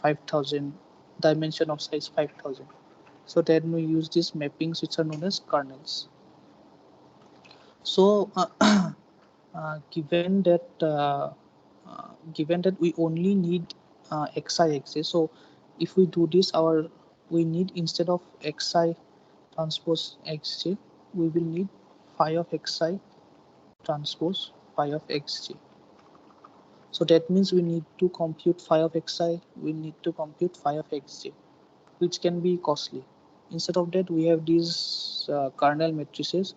5000 dimension of size 5000. So then we use these mappings which are known as kernels. So given that given that we only need xi xj, so if we do this, we need, instead of xi transpose xj, we will need phi of xi transpose phi of xj. So that means we need to compute phi of xi, we need to compute phi of xj, which can be costly. Instead of that, we have these kernel matrices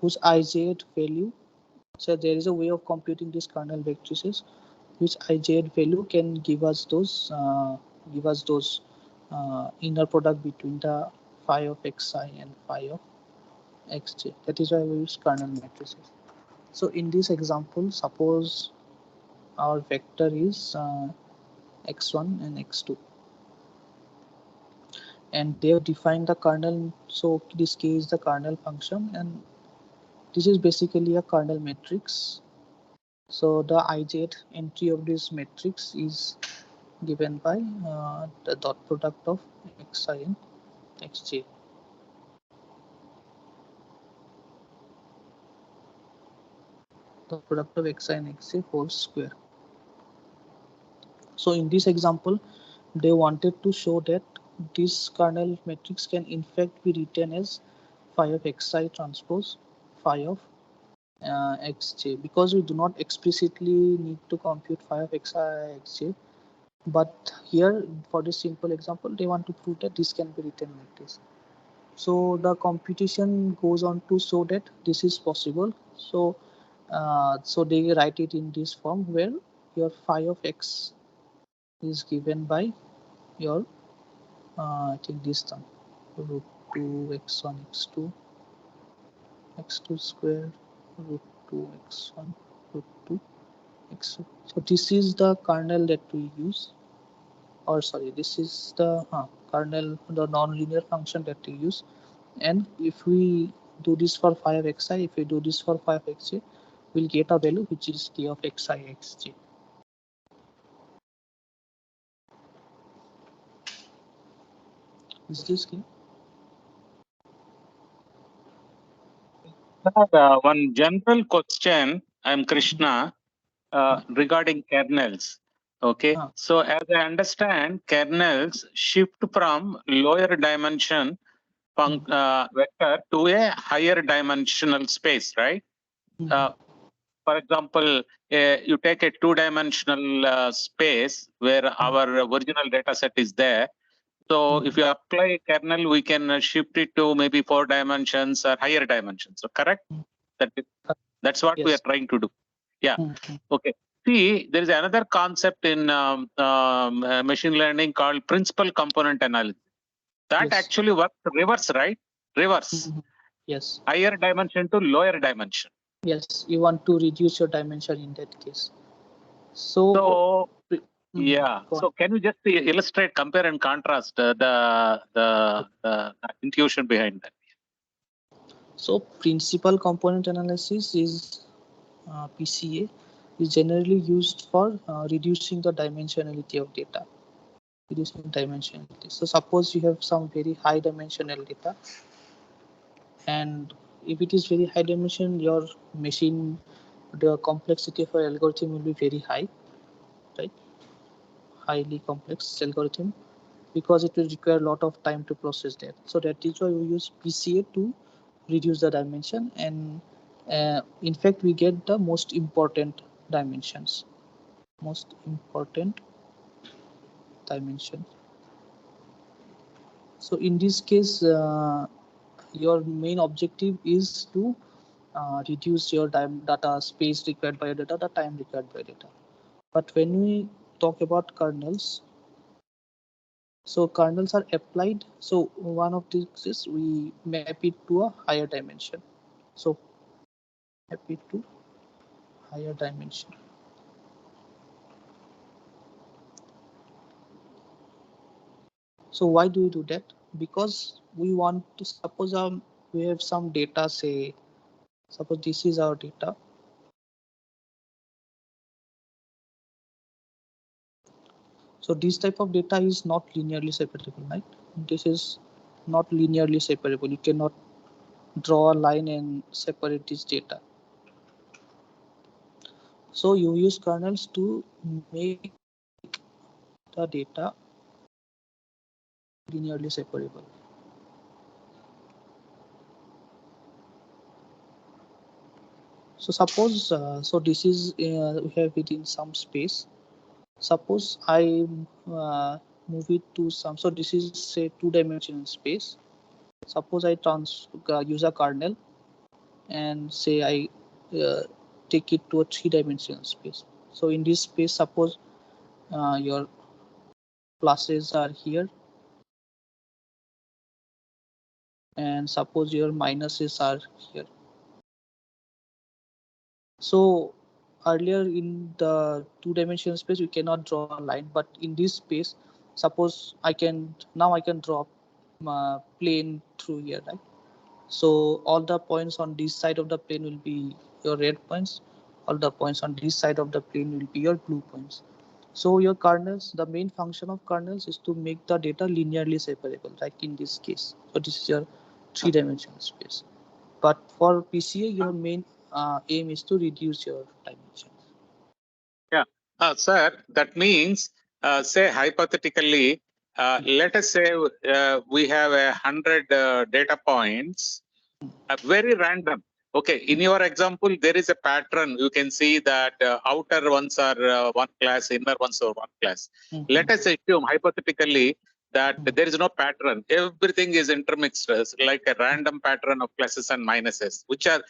whose ij value. So there is a way of computing these kernel matrices, which ij value can give us those inner product between the phi of xi and phi of xj. That is why we use kernel matrices. So in this example, suppose our vector is x1 and x2, and they have defined the kernel. So this k is the kernel function, and this is basically a kernel matrix. So the ij entry of this matrix is given by the dot product of xi and xj. Dot product of xi and xj whole square. So in this example, they wanted to show that this kernel matrix can in fact be written as phi of xi transpose phi of xj, because we do not explicitly need to compute phi of xi xj, but here for this simple example they want to prove that this can be written like this. So the computation goes on to show that this is possible. So so they write it in this form where your phi of x is given by your I think this term, root 2 x1 x2 x2 square root 2 x1 root 2 x2. So this is the kernel that we use, or sorry, this is the kernel, the non-linear function that we use. And if we do this for phi of xi, if we do this for phi of xj, we'll get a value which is k of xi xj. Is this clear? One general question. I'm Krishna. Regarding kernels. Okay. So as I understand, kernels shift from lower dimension vector to a higher dimensional space, right? For example, you take a two-dimensional space where our original data set is there. So if you apply kernel, we can shift it to maybe 4 dimensions or higher dimensions. So correct? That's what we are trying to do. Yeah. Okay. See, there is another concept in machine learning called principal component analysis. That actually works reverse, right? Reverse. Yes. Higher dimension to lower dimension. Yes, you want to reduce your dimension in that case. So yeah. So can you just illustrate, compare and contrast the intuition behind that? So principal component analysis is PCA is generally used for reducing the dimensionality of data. Reducing dimensionality. So suppose you have some very high dimensional data, and if it is very high dimension, your machine, the complexity of your algorithm will be very high, right? Highly complex algorithm, because it will require a lot of time to process that. So that is why we use PCA to reduce the dimension, and in fact we get the most important dimensions. Most important dimension. So in this case, your main objective is to reduce your data space required by your data, the time required by data. But when we talk about kernels, so kernels are applied. So one of these is we map it to a higher dimension. So map it to higher dimension. So why do we do that? Because we want to, suppose we have some data, say suppose this is our data. So this type of data is not linearly separable, right? This is not linearly separable. You cannot draw a line and separate this data. So you use kernels to make the data linearly separable. So suppose so this is we have it in some space. Suppose I move it to some. So this is say two-dimensional space. Suppose I use a kernel and say I take it to a three-dimensional space. So in this space, suppose your pluses are here, and suppose your minuses are here. So earlier in the two-dimensional space, you cannot draw a line, but in this space, suppose I can draw a plane through here, right? So all the points on this side of the plane will be your red points. All the points on this side of the plane will be your blue points. So your kernels, the main function of kernels is to make the data linearly separable, like in this case. So this is your three-dimensional space. But for PCA, your main aim is to reduce your dimensions. Yeah, sir, that means, say hypothetically, let us say we have 100 data points, very random. Okay, in your example, there is a pattern. You can see that outer ones are one class, inner ones are one class. Let us assume hypothetically that there is no pattern. Everything is intermixed, like a random pattern of pluses and minuses, which are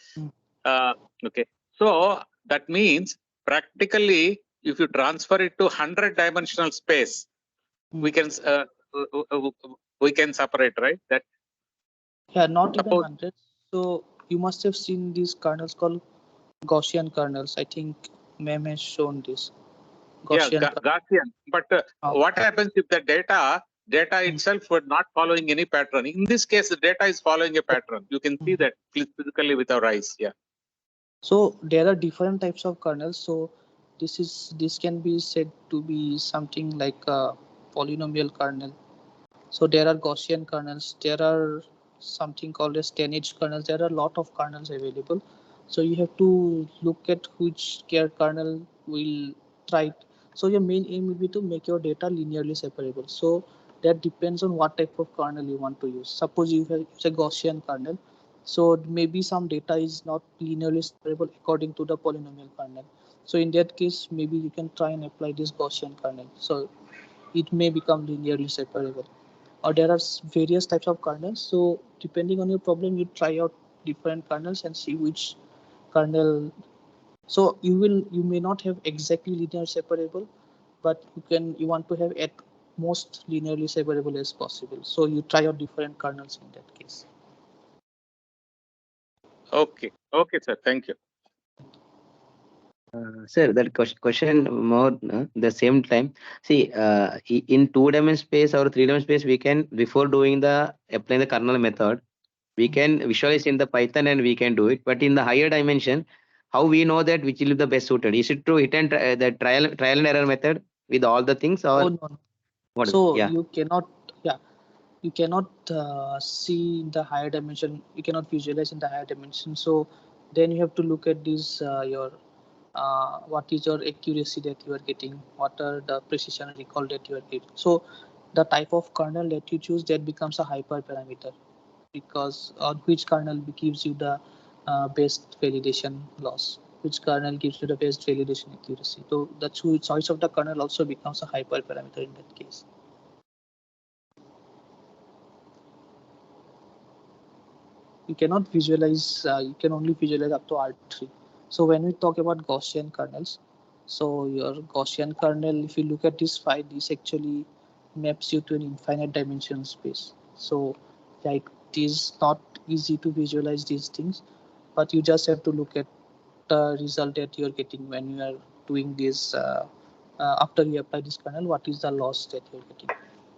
okay. So that means practically, if you transfer it to 100-dimensional space, we can separate, right? That Yeah, not even suppose 100. So you must have seen these kernels called Gaussian kernels. I think mem has shown this. Gaussian Gaussian. But what happens if the data itself were not following any pattern? In this case, the data is following a pattern. You can see that physically with our eyes. Yeah. So there are different types of kernels. So this can be said to be something like a polynomial kernel. So there are Gaussian kernels. There are something called as 10H kernels. There are a lot of kernels available. So you have to look at which kernel will try it. So your main aim will be to make your data linearly separable. So that depends on what type of kernel you want to use. Suppose you have a Gaussian kernel. So maybe some data is not linearly separable according to the polynomial kernel. So in that case, maybe you can try and apply this Gaussian kernel. So it may become linearly separable. Or there are various types of kernels. So depending on your problem, you try out different kernels and see which kernel. So you may not have exactly linear separable, but you want to have at most linearly separable as possible. So you try out different kernels in that case. Okay. Okay, sir. Thank you. Sir, that question more the same time. See, in two-dimensional space or three-dimensional space, we can, before doing the applying the kernel method, we can visualize in the Python and we can do it. But in the higher dimension, how we know that which will be the best suited? Is it through hit and the trial and error method with all the things, or Oh no. what? So Yeah. you cannot, you cannot see in the higher dimension. You cannot visualize in the higher dimension. So then you have to look at this your what is your accuracy that you are getting, what are the precision recall that you are getting. So the type of kernel that you choose, that becomes a hyperparameter, because which kernel gives you the best validation loss, which kernel gives you the best validation accuracy. So the choice of the kernel also becomes a hyperparameter in that case. You cannot visualize, you can only visualize up to R3. So when we talk about Gaussian kernels, so your Gaussian kernel, if you look at this file, this actually maps you to an infinite dimensional space. So like it is not easy to visualize these things, but you just have to look at the result that you're getting when you are doing this after you apply this kernel, what is the loss that you're getting,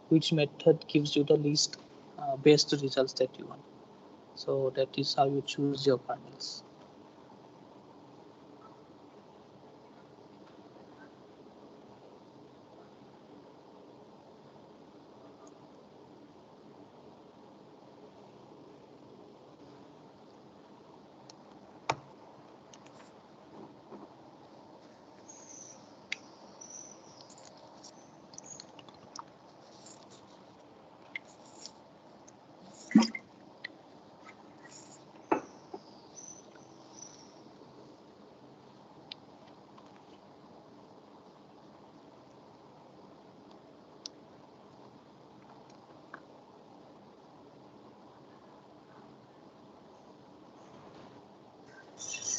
which method gives you the least best results that you want. So that is how you choose your kernels.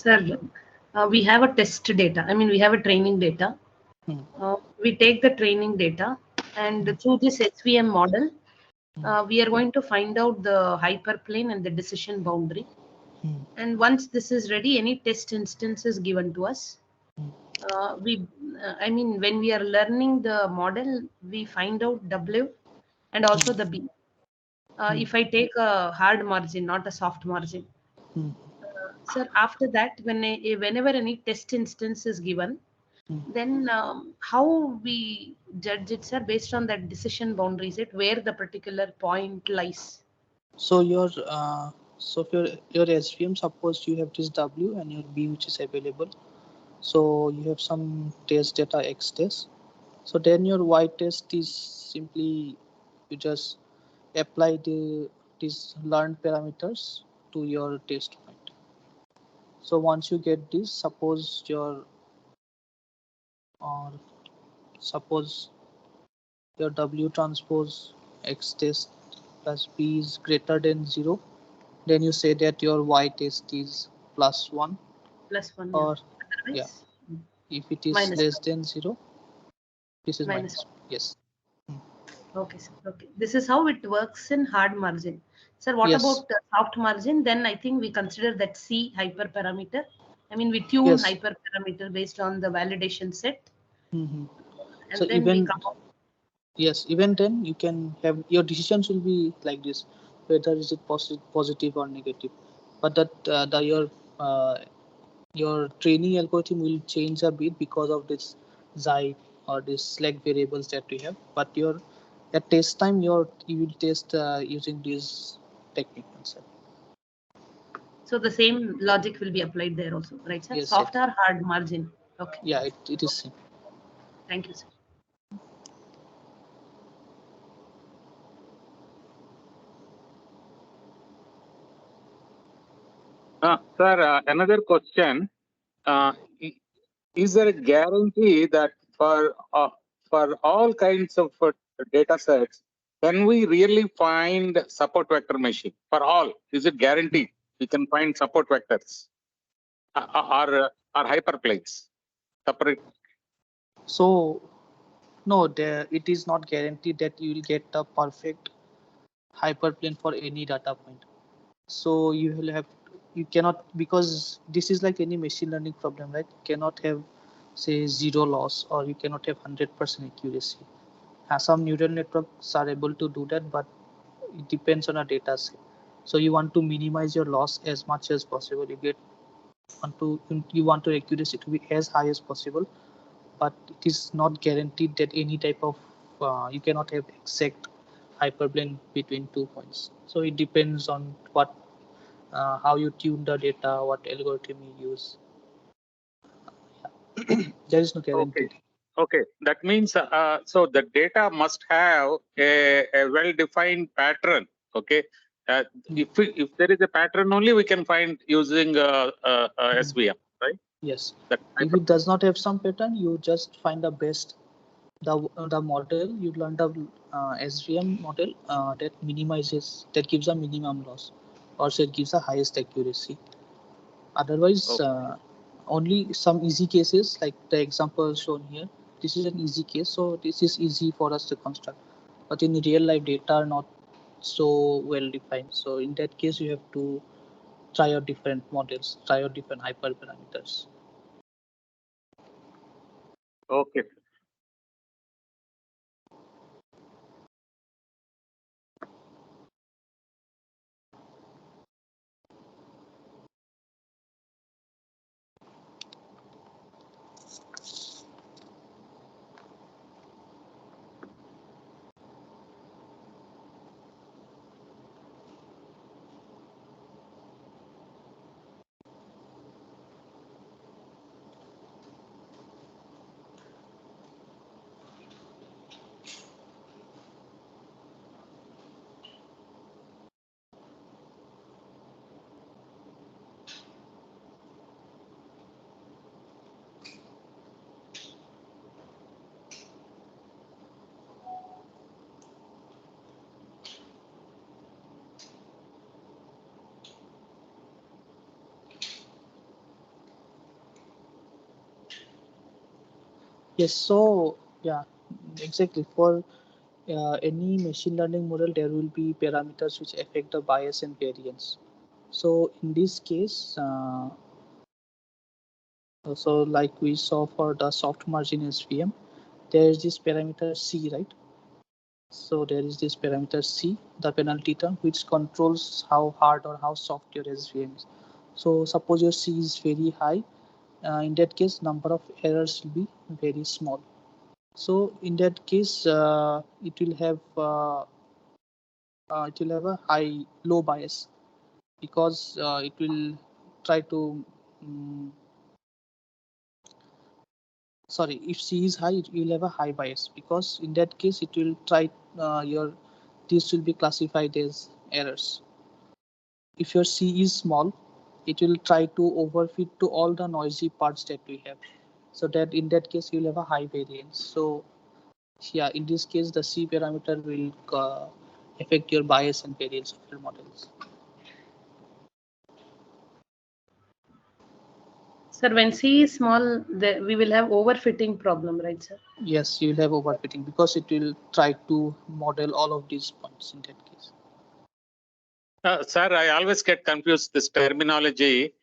Sir, we have a test data. I mean, we have a training data. We take the training data, and through this HVM model, we are going to find out the hyperplane and the decision boundary. And once this is ready, any test instance is given to us. I mean, when we are learning the model, we find out W and also the B. If I take a hard margin, not a soft margin. Sir, after that, whenever any test instance is given, then how we judge it, sir, based on that decision boundaries, it where the particular point lies. So so for your SVM, suppose you have this W and your B which is available. So you have some test data X test. So then your Y test is simply you just apply these learned parameters to your test point. So once you get this, suppose your W transpose X test plus B is greater than 0, then you say that your Y test is +1. +1, or yeah. If it is less than 0, this is -1. Yes. Okay, sir. Okay, this is how it works in hard margin. Sir, what about soft margin? Then I think we consider that C hyperparameter. I mean, we tune hyperparameter based on the validation set. And so then we come up. Yes, even then you can have your decisions will be like this, whether is it positive or negative. But that your training algorithm will change a bit because of this xi or this slack variables that we have. But at test time you will test using this technique. So the same logic will be applied there also, right, sir? Yes, soft or hard margin. Okay. Yeah, it is same. Thank you, sir. Sir, another question. Is there a guarantee that for all kinds of data sets, can we really find support vector machine for all? Is it guaranteed we can find support vectors or hyperplanes separate? So no, it is not guaranteed that you will get the perfect hyperplane for any data point. So you cannot, because this is like any machine learning problem, right? You cannot have say 0 loss, or you cannot have 100% accuracy. Some neural networks are able to do that, but it depends on a data set. So you want to minimize your loss as much as possible. You want your accuracy to be as high as possible, but it is not guaranteed that any type of you cannot have exact hyperplane between 2 points. So it depends on how you tune the data, what algorithm you use. There is no guarantee. Okay, that means so the data must have a well-defined pattern. Okay, if there is a pattern only, we can find using SVM, right? Yes. If it does not have some pattern, you just find the best the model. You learn the SVM model that gives a minimum loss, or so it gives the highest accuracy. Otherwise, only some easy cases like the example shown here. This is an easy case, so this is easy for us to construct. But in real life, data are not so well defined. So in that case, you have to try out different models, try out different hyperparameters. Okay. Yes, so yeah, exactly. For any machine learning model, there will be parameters which affect the bias and variance. So in this case, so like we saw for the soft margin SVM, there is this parameter C, right? So there is this parameter C, the penalty term, which controls how hard or how soft your SVM is. So suppose your C is very high, in that case, number of errors will be very small. So in that case, it will have a low bias, because it will try to sorry, if C is high, it will have a high bias, because in that case it will try this will be classified as errors. If your C is small, it will try to overfit to all the noisy parts that we have, so that in that case you will have a high variance. So yeah, in this case the C parameter will affect your bias and variance of your models. Sir, when C is small, we will have overfitting problem, right, sir? Yes, you will have overfitting, because it will try to model all of these points in that case. Sir, I always get confused this terminology.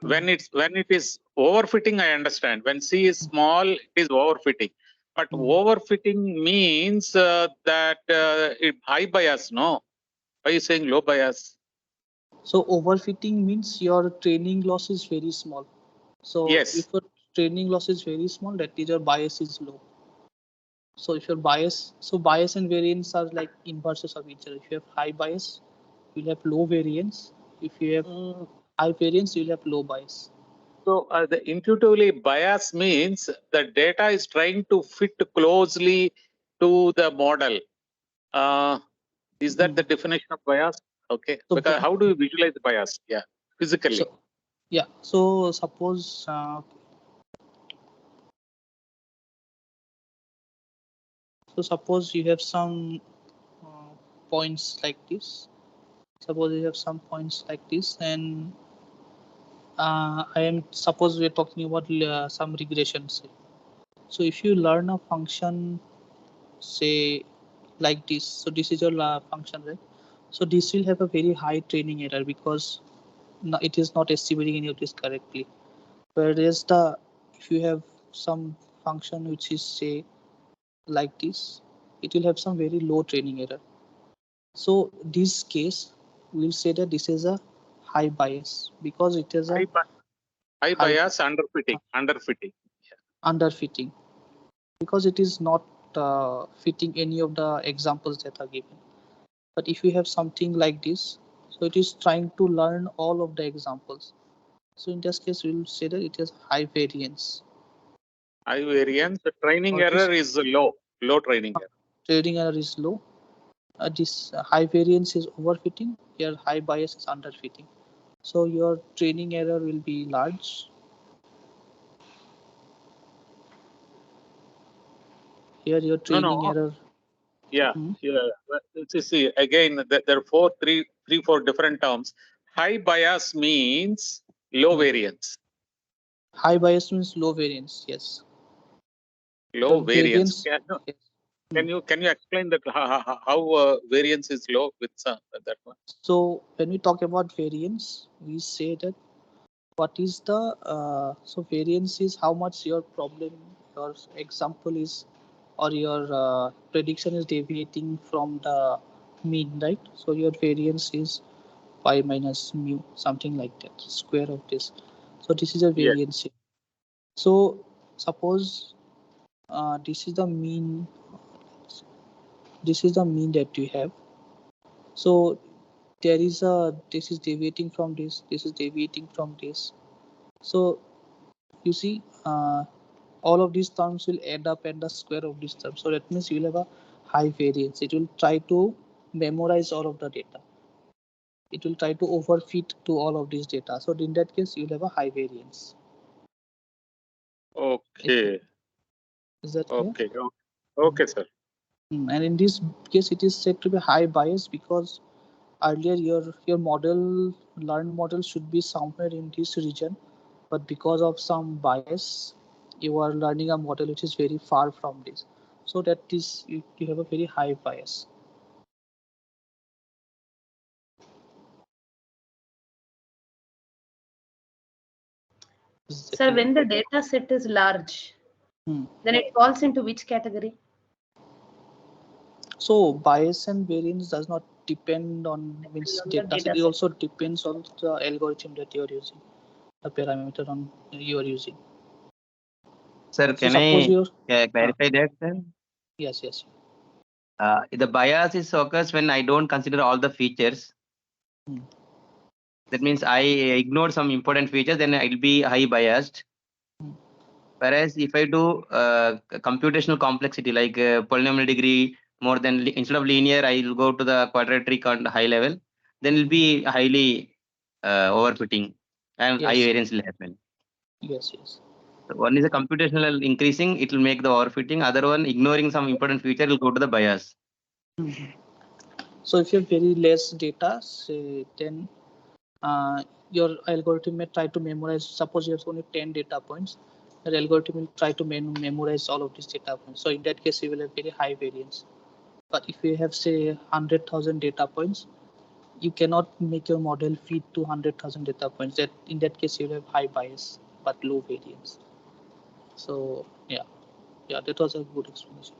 When it is overfitting, I understand. When C is small, it is overfitting. But overfitting means that high bias, no? Why are you saying low bias? So overfitting means your training loss is very small. So Yes. if your training loss is very small, that is your bias is low. So if your bias, so bias and variance are like inverses of each other. If you have high bias, you'll have low variance. If you have high variance, you'll have low bias. So the intuitively bias means the data is trying to fit closely to the model. Is that the definition of bias? Okay, So, because how do you visualize the bias? Yeah, physically. So yeah, so suppose you have some points like this. Suppose you have some points like this, and suppose we're talking about some regressions. So if you learn a function, say like this, so this is your function, right? So this will have a very high training error, because it is not estimating any of this correctly. Whereas if you have some function which is, say, like this, it will have some very low training error. So this case, we'll say that this is a high bias, because it is a high bias underfitting. Underfitting, because it is not fitting any of the examples that are given. But if you have something like this, so it is trying to learn all of the examples. So in this case, we'll say that it is high variance. High variance, the training error is low training error. Training error is low. This high variance is overfitting. Your high bias is underfitting. So your training error will be large. Here your training error. Yeah, see, again, there are three, four different terms. High bias means low variance. High bias means low variance. Yes. Low variance. Yes. Can you explain that how variance is low with that one? So when we talk about variance, we say that what is the so variance is how much your example is, or your prediction is deviating from the mean, right? So your variance is pi minus mu, something like that, square of this. So this is a variance. Yes. So suppose this is the mean. This is the mean that you have. So this is deviating from this. This is deviating from this. So you see, all of these terms will add up at the square of this term. So that means you will have a high variance. It will try to memorize all of the data. It will try to overfit to all of these data. So in that case, you will have a high variance. Okay. Is that clear? Okay, sir. And in this case, it is said to be high bias, because earlier your learned model should be somewhere in this region, but because of some bias, you are learning a model which is very far from this. So that is you have a very high bias. Sir, when the data set is large, then it falls into which category? So bias and variance does not depend on means data set. It also depends on the algorithm that you are using, the parameter on you are using. Sir, can I clarify that, sir? Yes, yes. The bias is occurs when I don't consider all the features. That means I ignore some important features, then it will be high biased. Whereas if I do computational complexity like polynomial degree more than instead of linear, I will go to the quadratic and high level, then it will be highly overfitting and high variance will happen. Yes, yes. So one is a computational increasing, it will make the overfitting. Other one ignoring some important feature will go to the bias. So if you have very less data, say, then your algorithm may try to memorize. Suppose you have only 10 data points, your algorithm will try to memorize all of these data points. So in that case, you will have very high variance. But if you have say 100,000 data points, you cannot make your model fit to 100,000 data points. That in that case, you will have high bias but low variance. So yeah, that was a good explanation.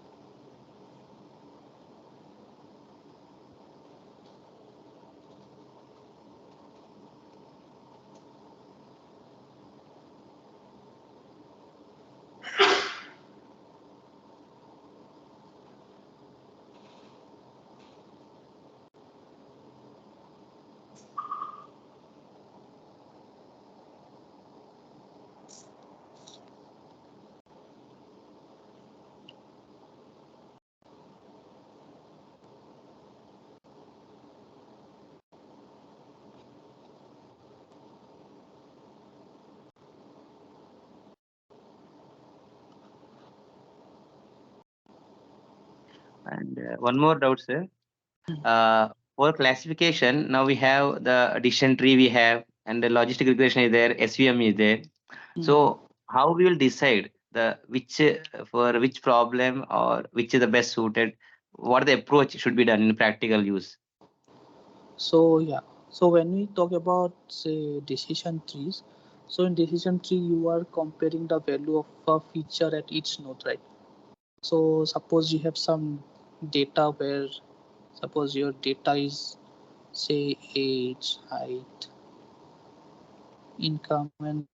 And one more doubt, sir. For classification, now we have the decision tree we have, and the logistic regression is there, SVM is there. So how we will decide the which for which problem or which is the best suited? What the approach should be done in practical use? So yeah, so when we talk about say decision trees, so in decision tree you are comparing the value of a feature at each node, right? So suppose you have some data where suppose your data is say age, height, income, and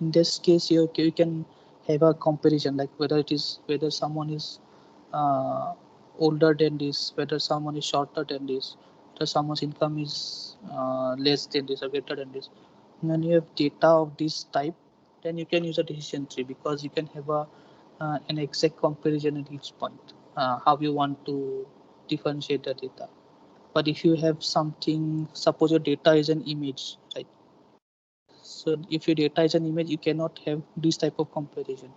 in this case you can have a comparison like whether someone is older than this, whether someone is shorter than this, whether someone's income is less than this or greater than this. When you have data of this type, then you can use a decision tree because you can have a an exact comparison at each point, how you want to differentiate the data. But if you have something, suppose your data is an image, right? So if your data is an image, you cannot have this type of comparison.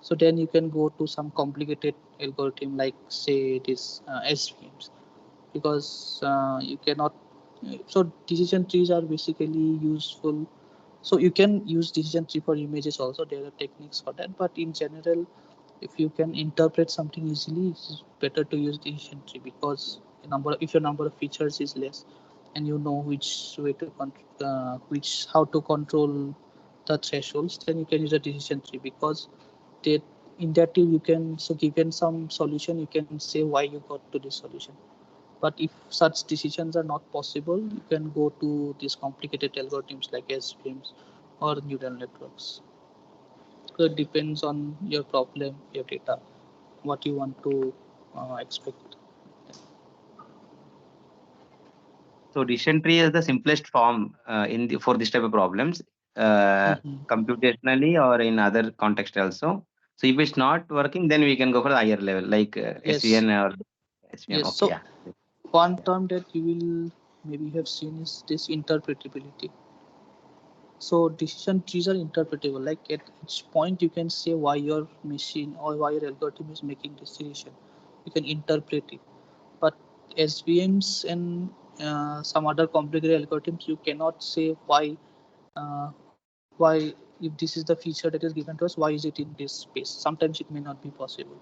So then you can go to some complicated algorithm like say this SVMs, because you cannot. So decision trees are basically useful. So you can use decision tree for images also. There are techniques for that, but in general, if you can interpret something easily, it's better to use decision tree because if your number of features is less, and you know which way to how to control the thresholds, then you can use a decision tree because they in that you can so given some solution you can say why you got to this solution. But if such decisions are not possible, you can go to these complicated algorithms like SVMs or neural networks. So it depends on your problem, your data, what you want to expect. So decision tree is the simplest form for this type of problems, computationally or in other context also. So if it's not working, then we can go for the higher level like SVN or SVM. Yes. Okay, So yeah. one term that you will maybe have seen is this interpretability. So decision trees are interpretable. Like at each point, you can say why your machine or why your algorithm is making this decision. You can interpret it. But SVMs and some other complicated algorithms, you cannot say why, which why, if this is the feature that is given to us, why is it in this space? Sometimes it may not be possible.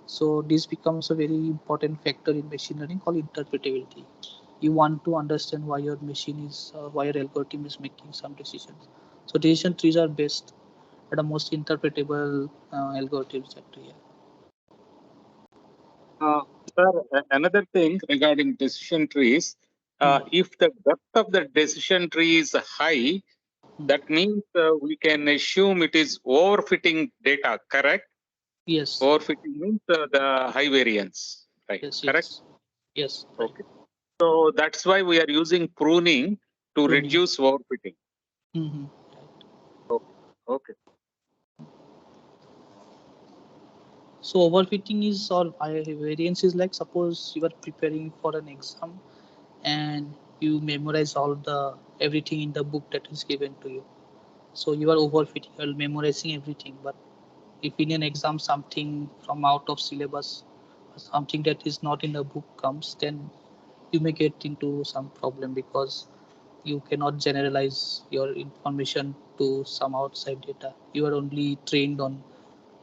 So this becomes a very important factor in machine learning called interpretability. You want to understand why your machine is, why your algorithm is making some decisions. So decision trees are best at the most interpretable algorithms that we have. Sir, another thing regarding decision trees, if the depth of the decision tree is high, that means we can assume it is overfitting data, correct? Yes. Overfitting means the high variance, right? Yes. Correct? Yes. Right. Okay. So that's why we are using pruning to reduce overfitting. Mm-hmm. Okay. So overfitting is, or variance is like, suppose you are preparing for an exam and you memorize everything in the book that is given to you. So you are overfitting, you are memorizing everything. But if in an exam something from out of syllabus, something that is not in the book comes, then you may get into some problem because you cannot generalize your information to some outside data. You are only trained on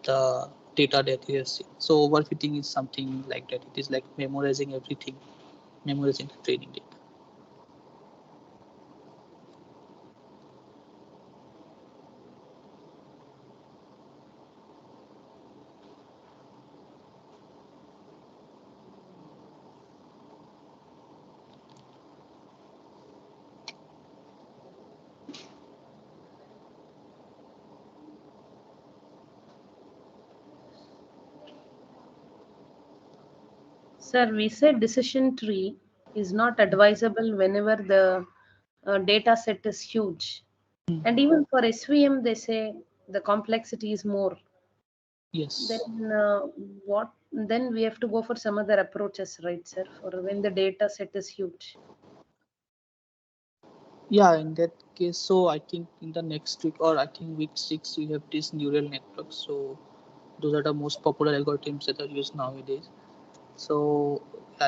the data that you have seen. So overfitting is something like that. It is like memorizing everything, memorizing the training data. Sir, we said decision tree is not advisable whenever the data set is huge. And even for SVM, they say the complexity is more. Yes. Then what? Then we have to go for some other approaches, right, sir? For when the data set is huge. Yeah, in that case, so I think in the next week, or I think week 6, we have this neural networks. So those are the most popular algorithms that are used nowadays. So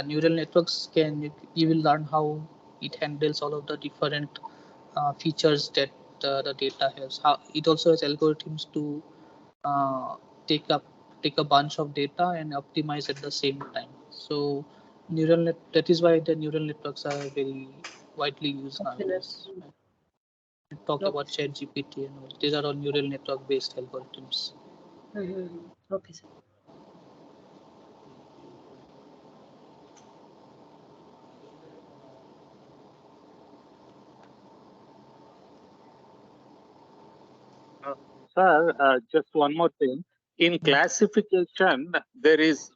neural networks you will learn how it handles all of the different features that the data has. How it also has algorithms to uh, take a bunch of data and optimize at the same time. So that is why the neural networks are very widely used nowadays. Talk about ChatGPT and all. These are all neural network based algorithms. Okay, sir. Sir, just one more thing. In classification, there is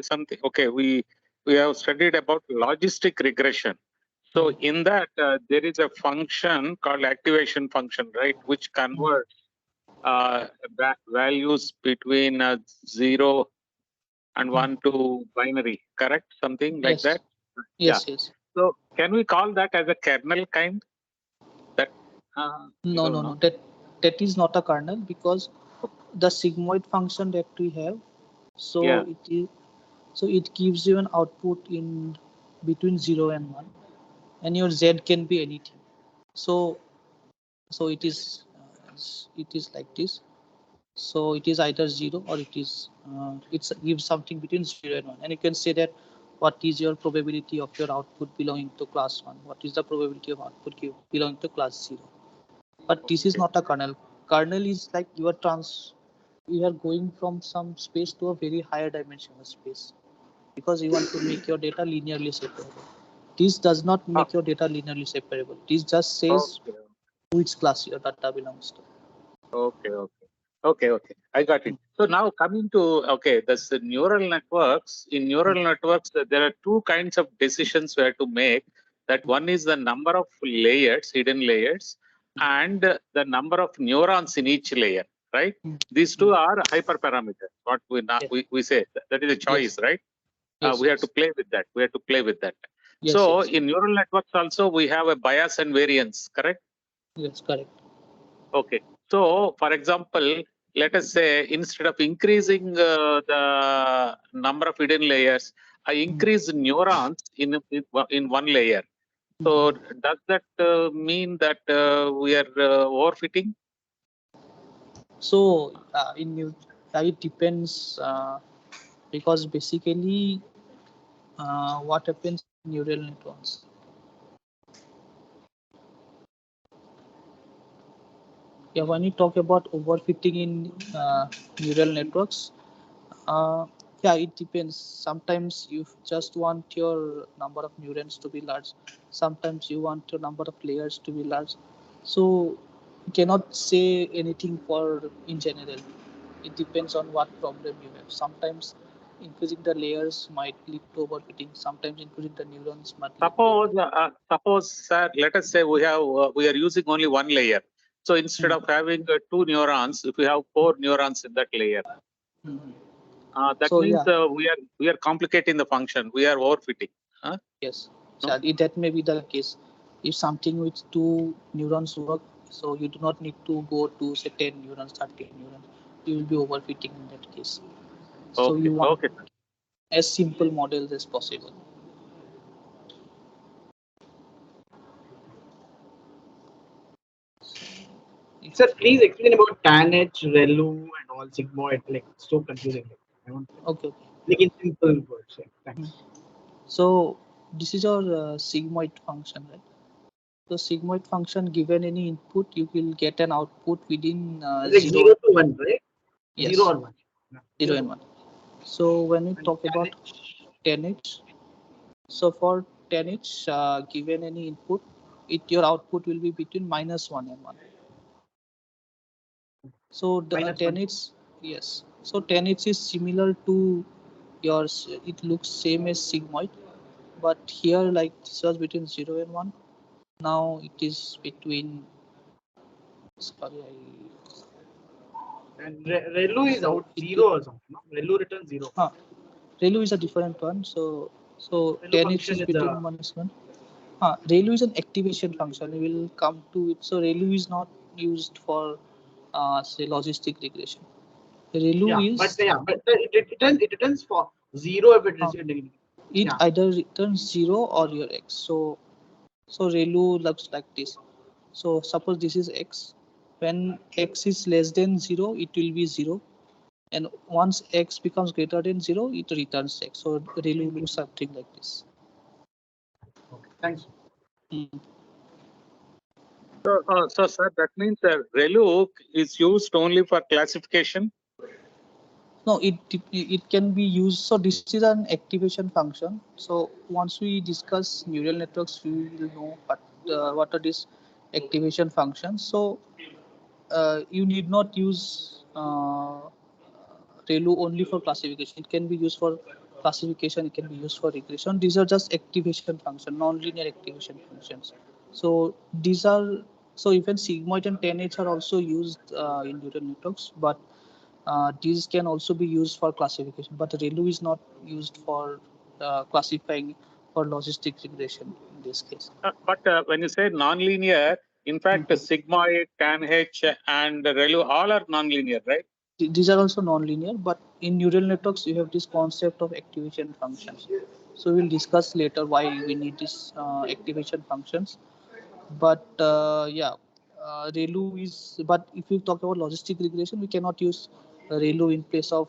something. Okay, we have studied about logistic regression. So in that there is a function called activation function, right, which converts values between 0 and 1 to binary. Correct? Something like that. Yes. So can we call that as a kernel kind? That No. That is not a kernel, because the sigmoid function that we have, so it gives you an output in between 0 and 1, and your z can be anything. So it is like this. So it is either 0 or it gives something between 0 and 1, and you can say that what is your probability of your output belonging to class 1, what is the probability of output belonging to class 0. But this is not a kernel. Kernel is like you are going from some space to a very higher dimensional space, because you want to make your data linearly separable. This does not make your data linearly separable. This just says which class your data belongs to. Okay. I got it. So now coming to that's the neural networks. In neural networks, there are two kinds of decisions we have to make. That one is the number of layers, hidden layers, and the number of neurons in each layer. Right? These two are hyperparameters. What we say that is a choice, right? We have to play with that. So in neural networks also we have a bias and variance. Correct? Yes, correct. Okay. So, for example, let us say instead of increasing the number of hidden layers, I increase neurons in one layer. So does that mean that we are overfitting? So it depends because basically what happens in neural networks. Yeah, when you talk about overfitting in neural networks, yeah, it depends. Sometimes you just want your number of neurons to be large. Sometimes you want your number of layers to be large. So you cannot say anything for in general. It depends on what problem you have. Sometimes increasing the layers might lead to overfitting. Sometimes increasing the neurons might lead to Suppose, sir, let us say we are using only one layer. So instead of having 2 neurons, if we have 4 neurons in that layer, that so means yeah, we are complicating the function. We are overfitting. Huh? yes, No? so that may be the case. If something with 2 neurons work, so you do not need to go to say 10 neurons, 30 neurons. You will be overfitting in that case. So Okay, you want okay. as simple models as possible. Sir, please explain about tanh, relu, and all sigmoid. Like so confusing. I want Okay. like in simple words. Yeah. Thanks. So this is our sigmoid function, right? So sigmoid function, given any input, you will get an output within Like 0 to 1, right? Yes, 0 or 1. Yeah. 0 and 1. So when we talk about 10h, so for 10h, given any input, your output will be between -1 and 1. So the Minus 10h, yes. So 10h is similar to yours. It looks same as sigmoid, but here like this was between 0 and 1. Now it is between. Sorry, And relu is out 0 or something. No? Relu returns 0. Relu is a different one. So Relu 10h function is is between -1. Relu is an activation function. We will come to it. So Relu is not used for say logistic regression. Relu is but it returns for 0 if it is it either returns 0 or your x. So Relu looks like this. So suppose this is x. When x is less than 0, it will be 0. And once x becomes greater than 0, it returns x. So Relu looks something like this. Okay, thanks. So sir, that means ReLU is used only for classification. No, it can be used. So this is an activation function. So once we discuss neural networks, we will know what are these activation functions. So you need not use ReLU only for classification. It can be used for classification. It can be used for regression. These are just activation functions, non-linear activation functions. So these are even sigmoid and 10H are also used in neural networks, but these can also be used for classification. But ReLU is not used for classifying for logistic regression in this case. But when you say non-linear, in fact, sigmoid, tanh, and ReLU all are non-linear, right? These are also non-linear, but in neural networks you have this concept of activation functions. So we'll discuss later why we need these activation functions. But ReLU is. But if you talk about logistic regression, we cannot use ReLU in place of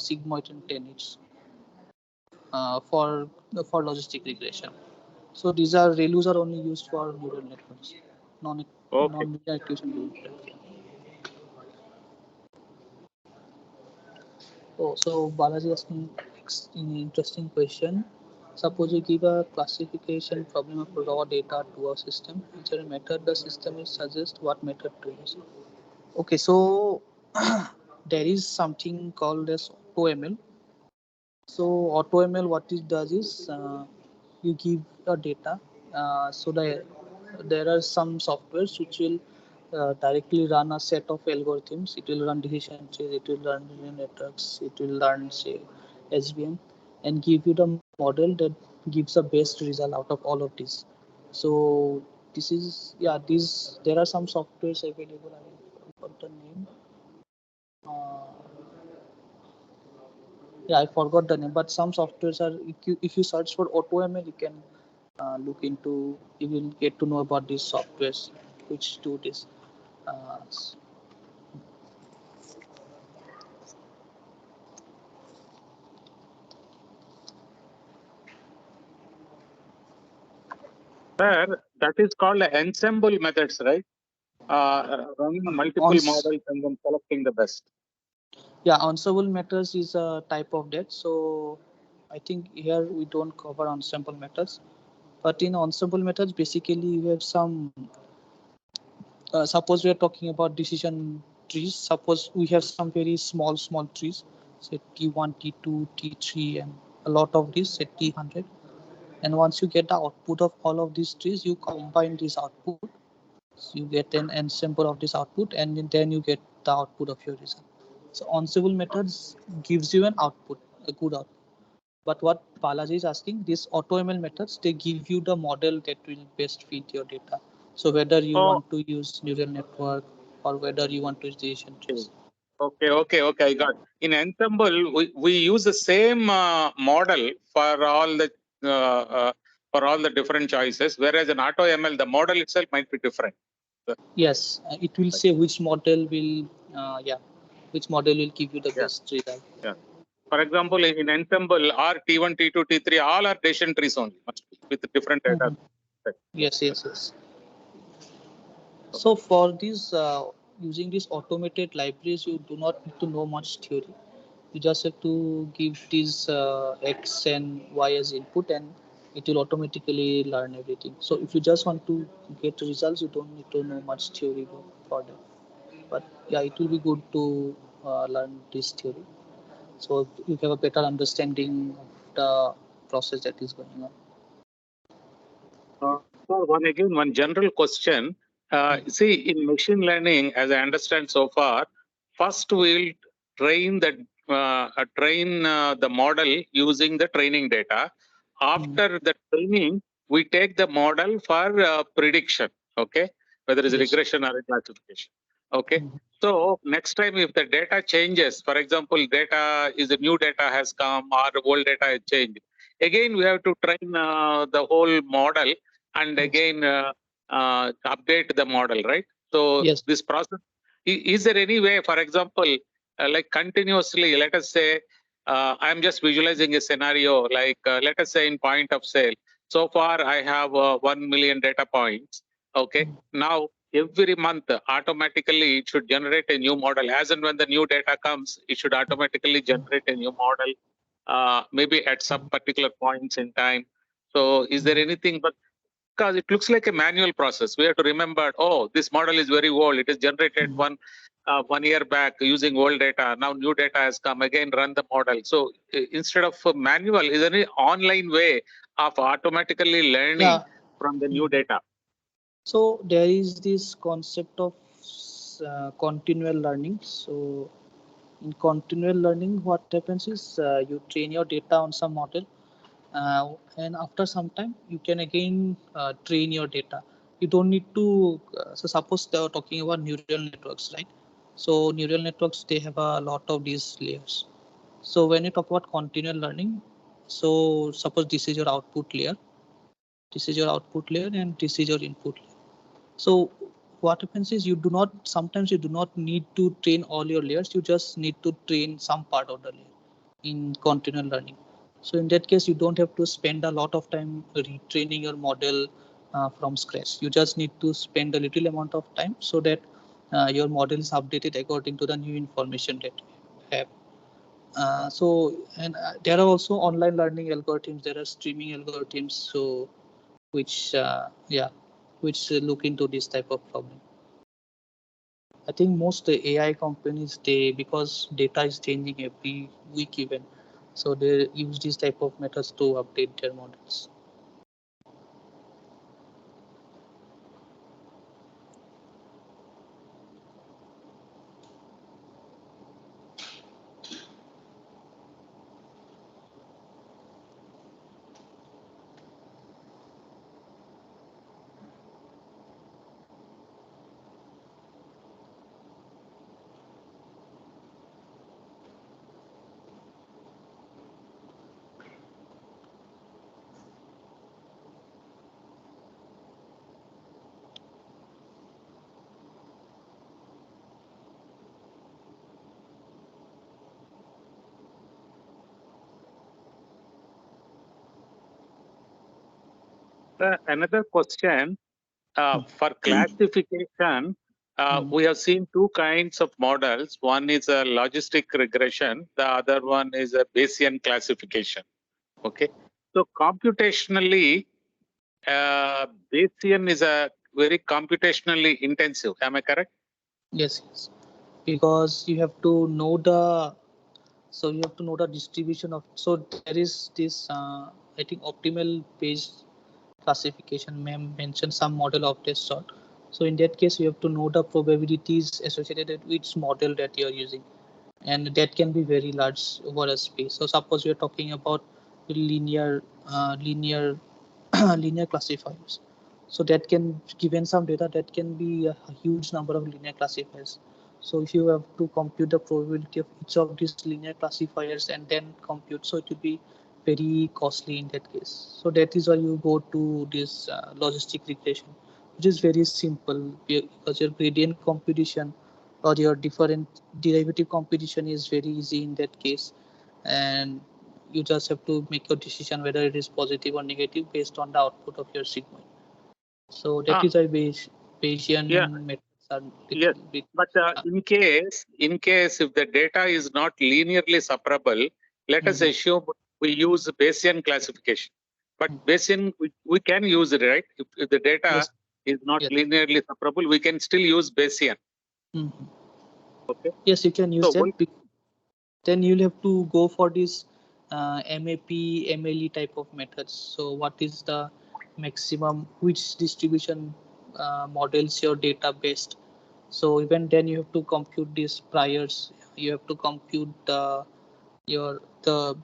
sigmoid and tanh for logistic regression. So these are ReLUs are only used for neural networks, non-linear activation neural networks. Oh, so Balaji asking an interesting question. Suppose you give a classification problem of raw data to a system. Is there a method the system will suggest what method to use? Okay, so there is something called as AutoML. So AutoML, what it does is you give a data. There are some softwares which will directly run a set of algorithms. It will run decision trees, it will run neural networks, it will run say SVM, and give you the model that gives the best result out of all of these. So this is there are some softwares available. I forgot the name. I forgot the name, but some softwares are. If you search for AutoML, you can look into, you will get to know about these softwares which do this. Uh, Sir, that is called ensemble methods, right? Running multiple models and then selecting the best. Yeah, ensemble methods is a type of that. So I think here we don't cover ensemble methods, but in ensemble methods, basically you have some. Suppose we are talking about decision trees. Suppose we have some very small trees, say T1, T2, T3, and a lot of these, say T100. And once you get the output of all of these trees, you combine this output. So you get an ensemble of this output, and then you get the output of your result. So ensemble methods gives you an output, a good output. But what Balaji is asking, these AutoML methods, they give you the model that will best fit your data. So whether you want to use neural network or whether you want to use decision trees. Okay, I got. In ensemble, we use the same model for all the different choices, whereas in AutoML, the model itself might be different. Yes, it will say which model will, which model will give you the best result. Yeah. For example, in ensemble, R T1, T2, T3, all are decision trees only, must be, with different data. Yes. So for these, using these automated libraries, you do not need to know much theory. You just have to give these X and Y as input, and it will automatically learn everything. So if you just want to get results, you don't need to know much theory for that. But yeah, it will be good to learn this theory, so you have a better understanding of the process that is going on. So one general question. See, in machine learning, as I understand so far, first we'll train the model using the training data. After the training, we take the model for prediction. Okay, whether it's regression or a classification. Okay. So next time, if the data changes, for example, the new data has come or old data has changed, again we have to train the whole model and again update the model, right? So this process, is there any way, for example, like continuously, let us say, I'm just visualizing a scenario, like let us say in point of sale. So far, I have 1 million data points. Okay. Now, every month, automatically, it should generate a new model. As and when the new data comes, it should automatically generate a new model, maybe at some particular points in time. So is there anything, but because it looks like a manual process, we have to remember, oh, this model is very old. It is generated 1 year back using old data. Now new data has come, again run the model. So instead of manual, is there any online way of automatically learning from the new data? So there is this concept of continual learning. So in continual learning, what happens is you train your data on some model, and after some time you can again train your data. You don't need to. So suppose they are talking about neural networks, right? So neural networks, they have a lot of these layers. So when you talk about continual learning, so suppose this is your output layer, this is your output layer, and this is your input layer. So what happens is sometimes you do not need to train all your layers. You just need to train some part of the layer in continual learning. So in that case, you don't have to spend a lot of time retraining your model from scratch. You just need to spend a little amount of time so that your model is updated according to the new information that you have. There are also online learning algorithms. There are streaming algorithms. So which look into this type of problem. I think most AI companies, because data is changing every week even, so they use this type of methods to update their models. Another question for classification. We have seen two kinds of models. One is a logistic regression. The other one is a Bayesian classification. Okay. So computationally, Bayesian is a very computationally intensive. Am I correct? Yes, yes. Because you have to know the distribution of. So there is this I think optimal Bayes classification may mention some model of this sort. So in that case, you have to know the probabilities associated with each model that you are using, and that can be very large over a space. So suppose we are talking about linear linear classifiers. So that can, given some data, that can be a huge number of linear classifiers. So if you have to compute the probability of each of these linear classifiers and then compute, so it will be very costly in that case. So that is why you go to this logistic regression, which is very simple because your gradient computation or your different derivative computation is very easy in that case, and you just have to make a decision whether it is positive or negative based on the output of your sigmoid. So that is why Bayesian methods are Yes, little bit. but in case if the data is not linearly separable, let us assume we use Bayesian classification. But Bayesian we can use it, right? If the data Yes. is not Yes. linearly separable, we can still use Bayesian. Okay. Yes, you can use So that. Then you'll have to go for this MAP, MLE type of methods. So what is the maximum, which distribution models your data based? So even then you have to compute these priors. You have to compute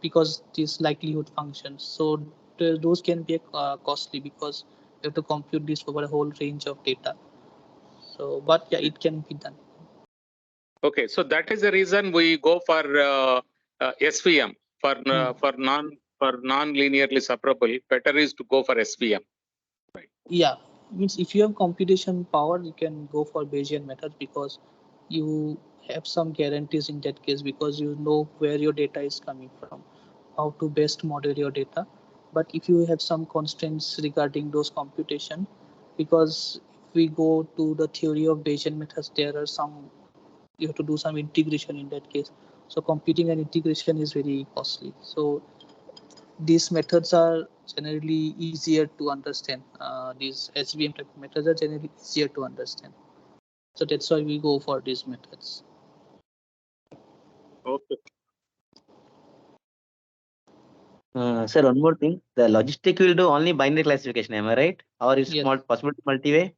because these likelihood functions. So those can be costly because you have to compute this over a whole range of data. So, but yeah, it can be done. okay, so that is the reason we go for SVM for non-linearly separable. Better is to go for SVM. Right. Yeah, means if you have computation power, you can go for Bayesian methods because you have some guarantees in that case because you know where your data is coming from, how to best model your data. But if you have some constraints regarding those computation, because if we go to the theory of Bayesian methods, there are some, you have to do some integration in that case. So computing an integration is very costly. So these methods are generally easier to understand. These SVM type of methods are generally easier to understand. So that's why we go for these methods. Okay. Sir, one more thing. The logistic will do only binary classification, am I right? Or is Yes. it possible to multi-way?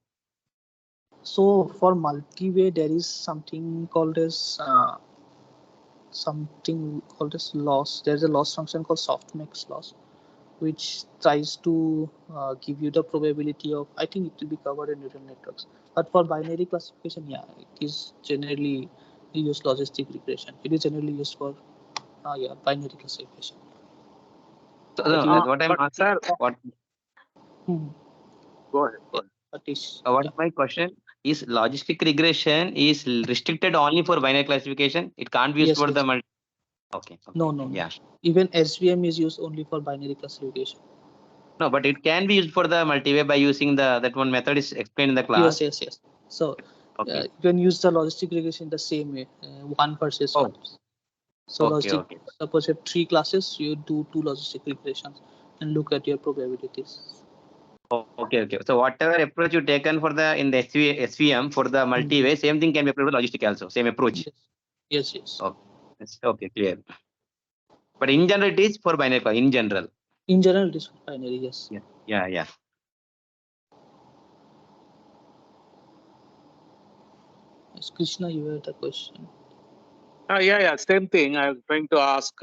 So for multi-way, there is something called as loss. There's a loss function called softmax loss, which tries to give you the probability of, I think it will be covered in neural networks. But for binary classification, yeah, it is generally used logistic regression. It is generally used for binary classification. So, what I'm asking, Sir, what go ahead. my question is, logistic regression is restricted only for binary classification. It can't be used for the multi. Okay. No. Yeah. Even SVM is used only for binary classification. No, but it can be used for the multi-way by using that one method is explained in the class. Yes. So you can use the logistic regression the same way, 1 versus 1. So suppose you have 3 classes, you do 2 logistic regressions and look at your probabilities. Okay. So whatever approach you taken for the in the SVM for the multi-way, same thing can be applied to logistic also. Same approach. Yes. Okay, clear. But in general, it is for binary. In general. In general, it is for binary. Yes. Yeah. Yes, Krishna, you had a question. Yeah. Same thing. I was trying to ask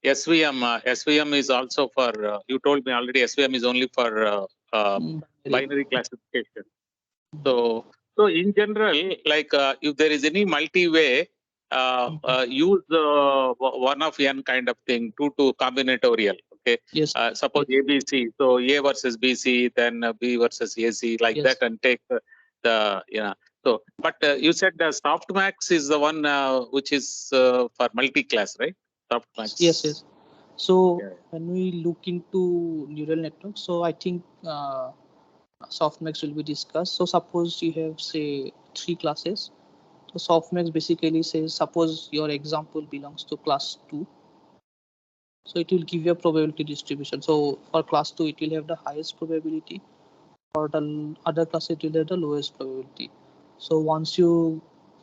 SVM. SVM is also for. You told me already. SVM is only for binary classification. So in general, like if there is any multi-way, use one of n kind of thing, 2 to combinatorial. Okay. Yes. Suppose ABC. So A versus BC, then B versus AC, like that, and take the So, but you said the softmax is the one which is for multi-class, right? Softmax. Yes. So Yeah. when we look into neural networks, so I think softmax will be discussed. So suppose you have say 3 classes. So softmax basically says suppose your example belongs to class 2. So it will give you a probability distribution. So for class 2 it will have the highest probability. For the other class it will have the lowest probability. So once you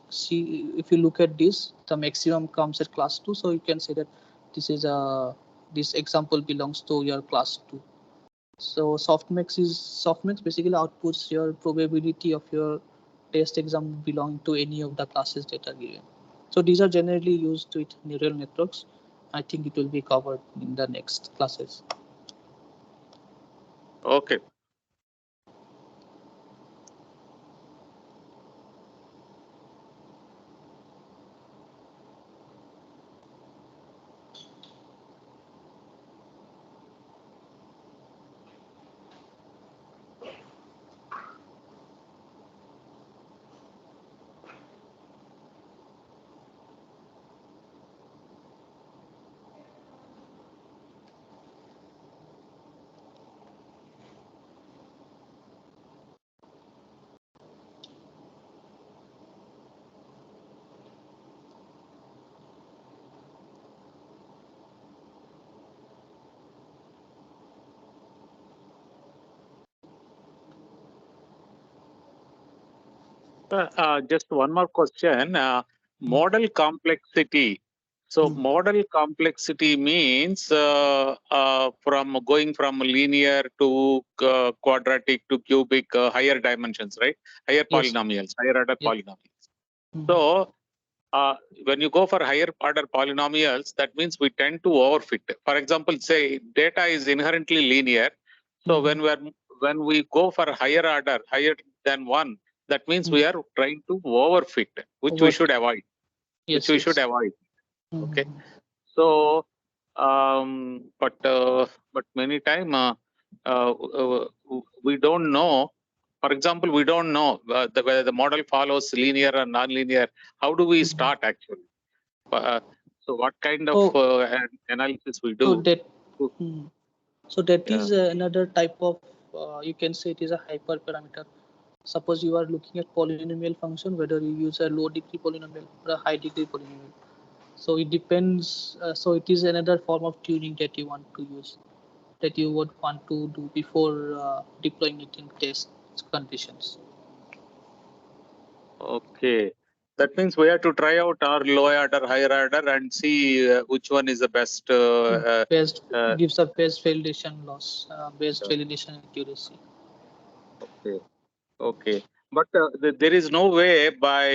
see, if you look at this, the maximum comes at class 2. So you can say that this is this example belongs to your class 2. So softmax basically outputs your probability of your test exam belonging to any of the classes that are given. So these are generally used with neural networks. I think it will be covered in the next classes. Okay. Just one more question. Model complexity. So model complexity means from going from linear to quadratic to cubic, higher dimensions, right? Higher Yes. polynomials, higher order Yeah. polynomials. So when you go for higher order polynomials, that means we tend to overfit. For example, say data is inherently linear. So when we go for higher order, higher than 1, that means we are trying to overfit, which we should avoid. Yes, Should avoid. Okay. So, but many time we don't know. For example, we don't know whether the model follows linear or non-linear. How do we start actually? So, what kind of analysis we do? So that is another type of, you can say it is a hyperparameter. Suppose you are looking at polynomial function, whether you use a low degree polynomial or a high degree polynomial. So it depends. So it is another form of tuning that you want to use, that you would want to do before deploying it in test conditions. Okay. That means we have to try out our low order, higher order, and see which one is the best. Best gives a best validation loss, best validation accuracy. Okay. Okay. But there is no way by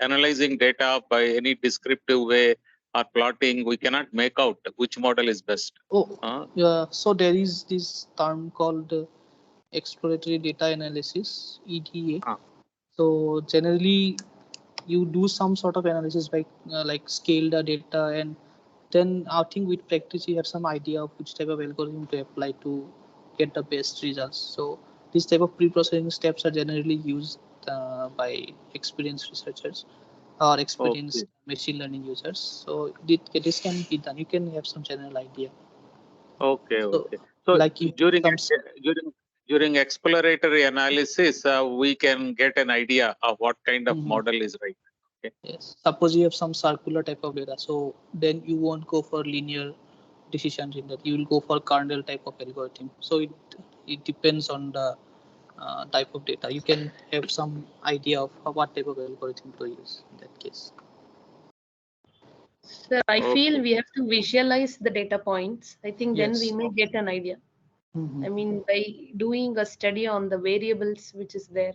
analyzing data by any descriptive way or plotting, we cannot make out which model is best. Oh, yeah. So there is this term called exploratory data analysis, EDA. So generally you do some sort of analysis by like scale the data, and then I think with practice you have some idea of which type of algorithm to apply to get the best results. So this type of pre-processing steps are generally used by experienced researchers or experienced machine learning users. So this can be done. You can have some general idea. Okay. So, Okay. So like during exploratory analysis, we can get an idea of what kind of model is right. Okay. Yes. Suppose you have some circular type of data, so then you won't go for linear decisions in that. You will go for kernel type of algorithm. So it depends on the type of data. You can have some idea of what type of algorithm to use in that case. Sir, I feel we have to visualize the data points. I think then we may get an idea. I mean, by doing a study on the variables which is there,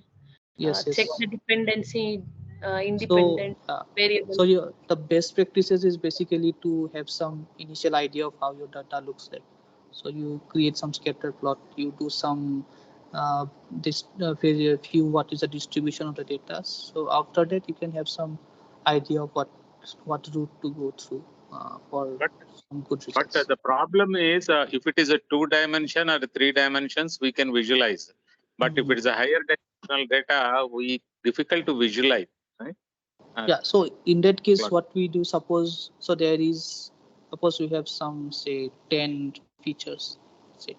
check the dependency, independent variables. So the best practices is basically to have some initial idea of how your data looks like. So you create some scatter plot, you do some view what is the distribution of the data. So after that you can have some idea of what route to go through for some good results. But the problem is if it is a 2-dimension or 3 dimensions, we can visualize. But if it is a higher dimensional data, we difficult to visualize, right? Yeah. So in that case, what we do, suppose, so there is suppose we have some say 10 features, say.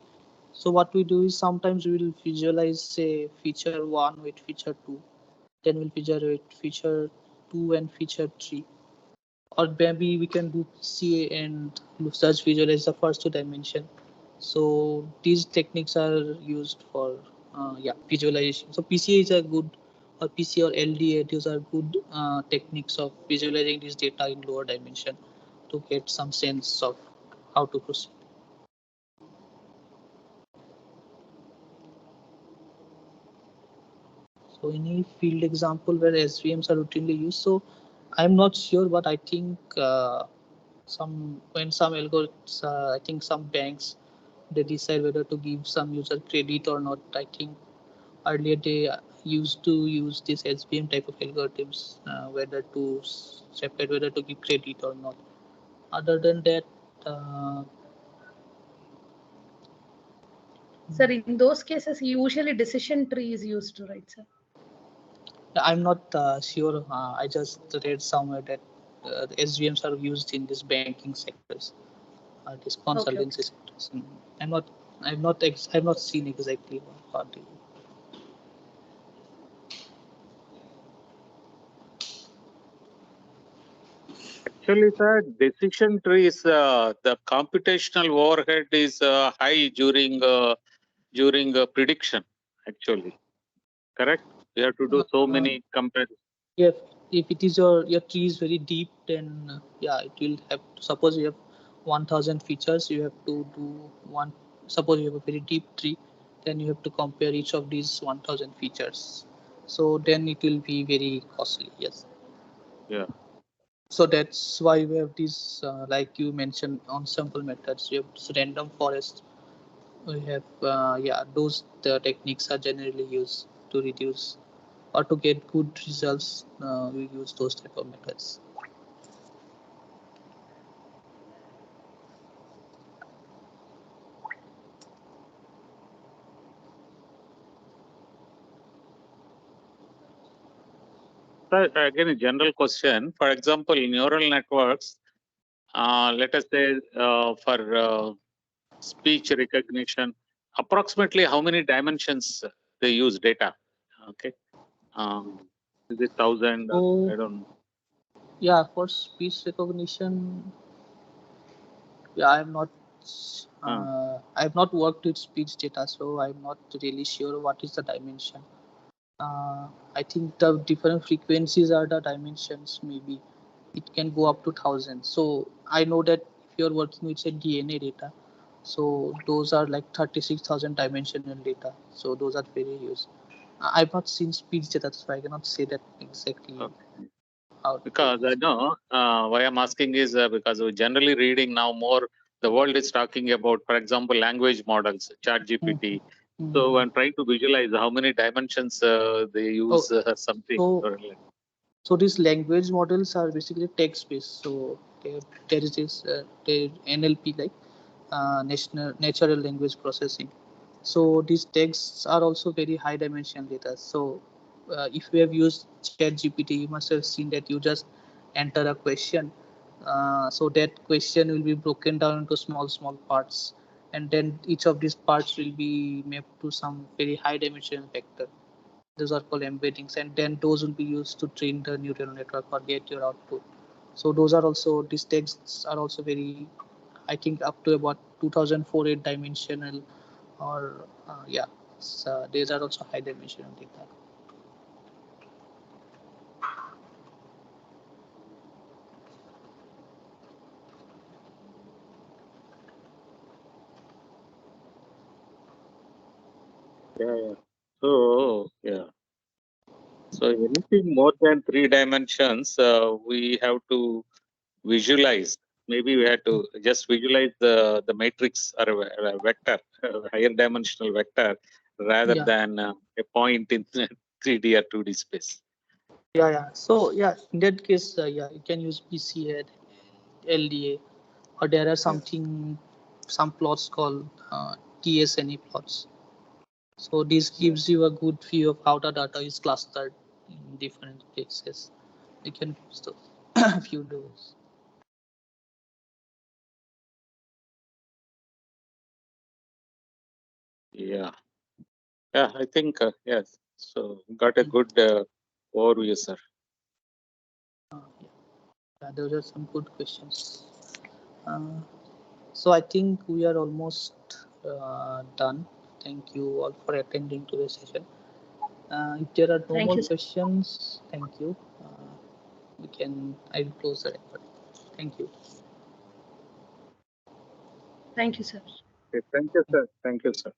So what we do is sometimes we will visualize say feature 1 with feature 2, then we'll visualize feature 2 and feature 3, or maybe we can do PCA and search visualize the first 2 dimension. So these techniques are used for yeah, visualization. So PCA is a good, or PCA or LDA, these are good techniques of visualizing this data in lower dimension to get some sense of how to proceed. So any field example where SVMs are routinely used. So I'm not sure, but I think some algorithms, I think some banks, they decide whether to give some user credit or not. I think earlier they used to use this SVM type of algorithms, whether to separate whether to give credit or not. Other than that, Sir, in those cases, usually decision tree is used, right, sir? I'm not sure. I just read somewhere that SVMs are used in this banking sectors, this consultancy Okay. sectors. I've not seen exactly what they do. Actually, sir, decision tree is the computational overhead is high during prediction. Actually, correct. You have to do so many comparisons. If it is your tree is very deep, then yeah, it will have. Suppose you have 1,000 features, you have to do one. Suppose you have a very deep tree, then you have to compare each of these 1,000 features. So then it will be very costly. Yes. Yeah. So that's why we have these, like you mentioned, ensemble methods. You have this random forest. We have, yeah, those the techniques are generally used to reduce or to get good results. We use those type of methods. Sir, again, a general question. For example, neural networks, let us say for speech recognition, approximately how many dimensions they use data? Okay. Is it 1,000? So I don't know. yeah, for speech recognition, yeah, I've not worked with speech data, so I'm not really sure what is the dimension. I think the different frequencies are the dimensions. Maybe it can go up to thousands. So I know that if you're working with say DNA data, so those are like 36,000 dimensional data. So those are very huge. I've not seen speech data, so I cannot say that exactly Okay. how. Because I know why I'm asking is because we're generally reading now more. The world is talking about, for example, language models, Chat GPT. So I'm trying to visualize how many dimensions they Oh, use something. so Or like, so these language models are basically text based. So there is this NLP, like natural language processing. So these texts are also very high dimensional data. So if you have used Chat GPT, you must have seen that you just enter a question. So that question will be broken down into small parts, and then each of these parts will be mapped to some very high dimensional vector. Those are called embeddings, and then those will be used to train the neural network or get your output. So those are also, these texts are also very, I think up to about 2048 dimensional, or yeah, so these are also high dimensional data. yeah. So yeah. So anything more than 3 dimensions, we have to visualize. Maybe we have to just visualize the matrix or a vector, higher dimensional vector, rather Yeah, than a point in 3D or 2D space. yeah. So yeah, in that case, yeah, you can use PCA, LDA, or there are some plots called TSNE plots. So this gives you a good view of how the data is clustered in different places. You can use those if you do. Yeah. Yeah, I think, yes. So got a good overview, sir. Yeah, those are some good questions. So I think we are almost done. Thank you all for attending to the session. If there are no Thank more you, sir. questions, thank you. I will close the record. Thank you. Thank you, sir. Okay, thank you, sir. Thank you, sir.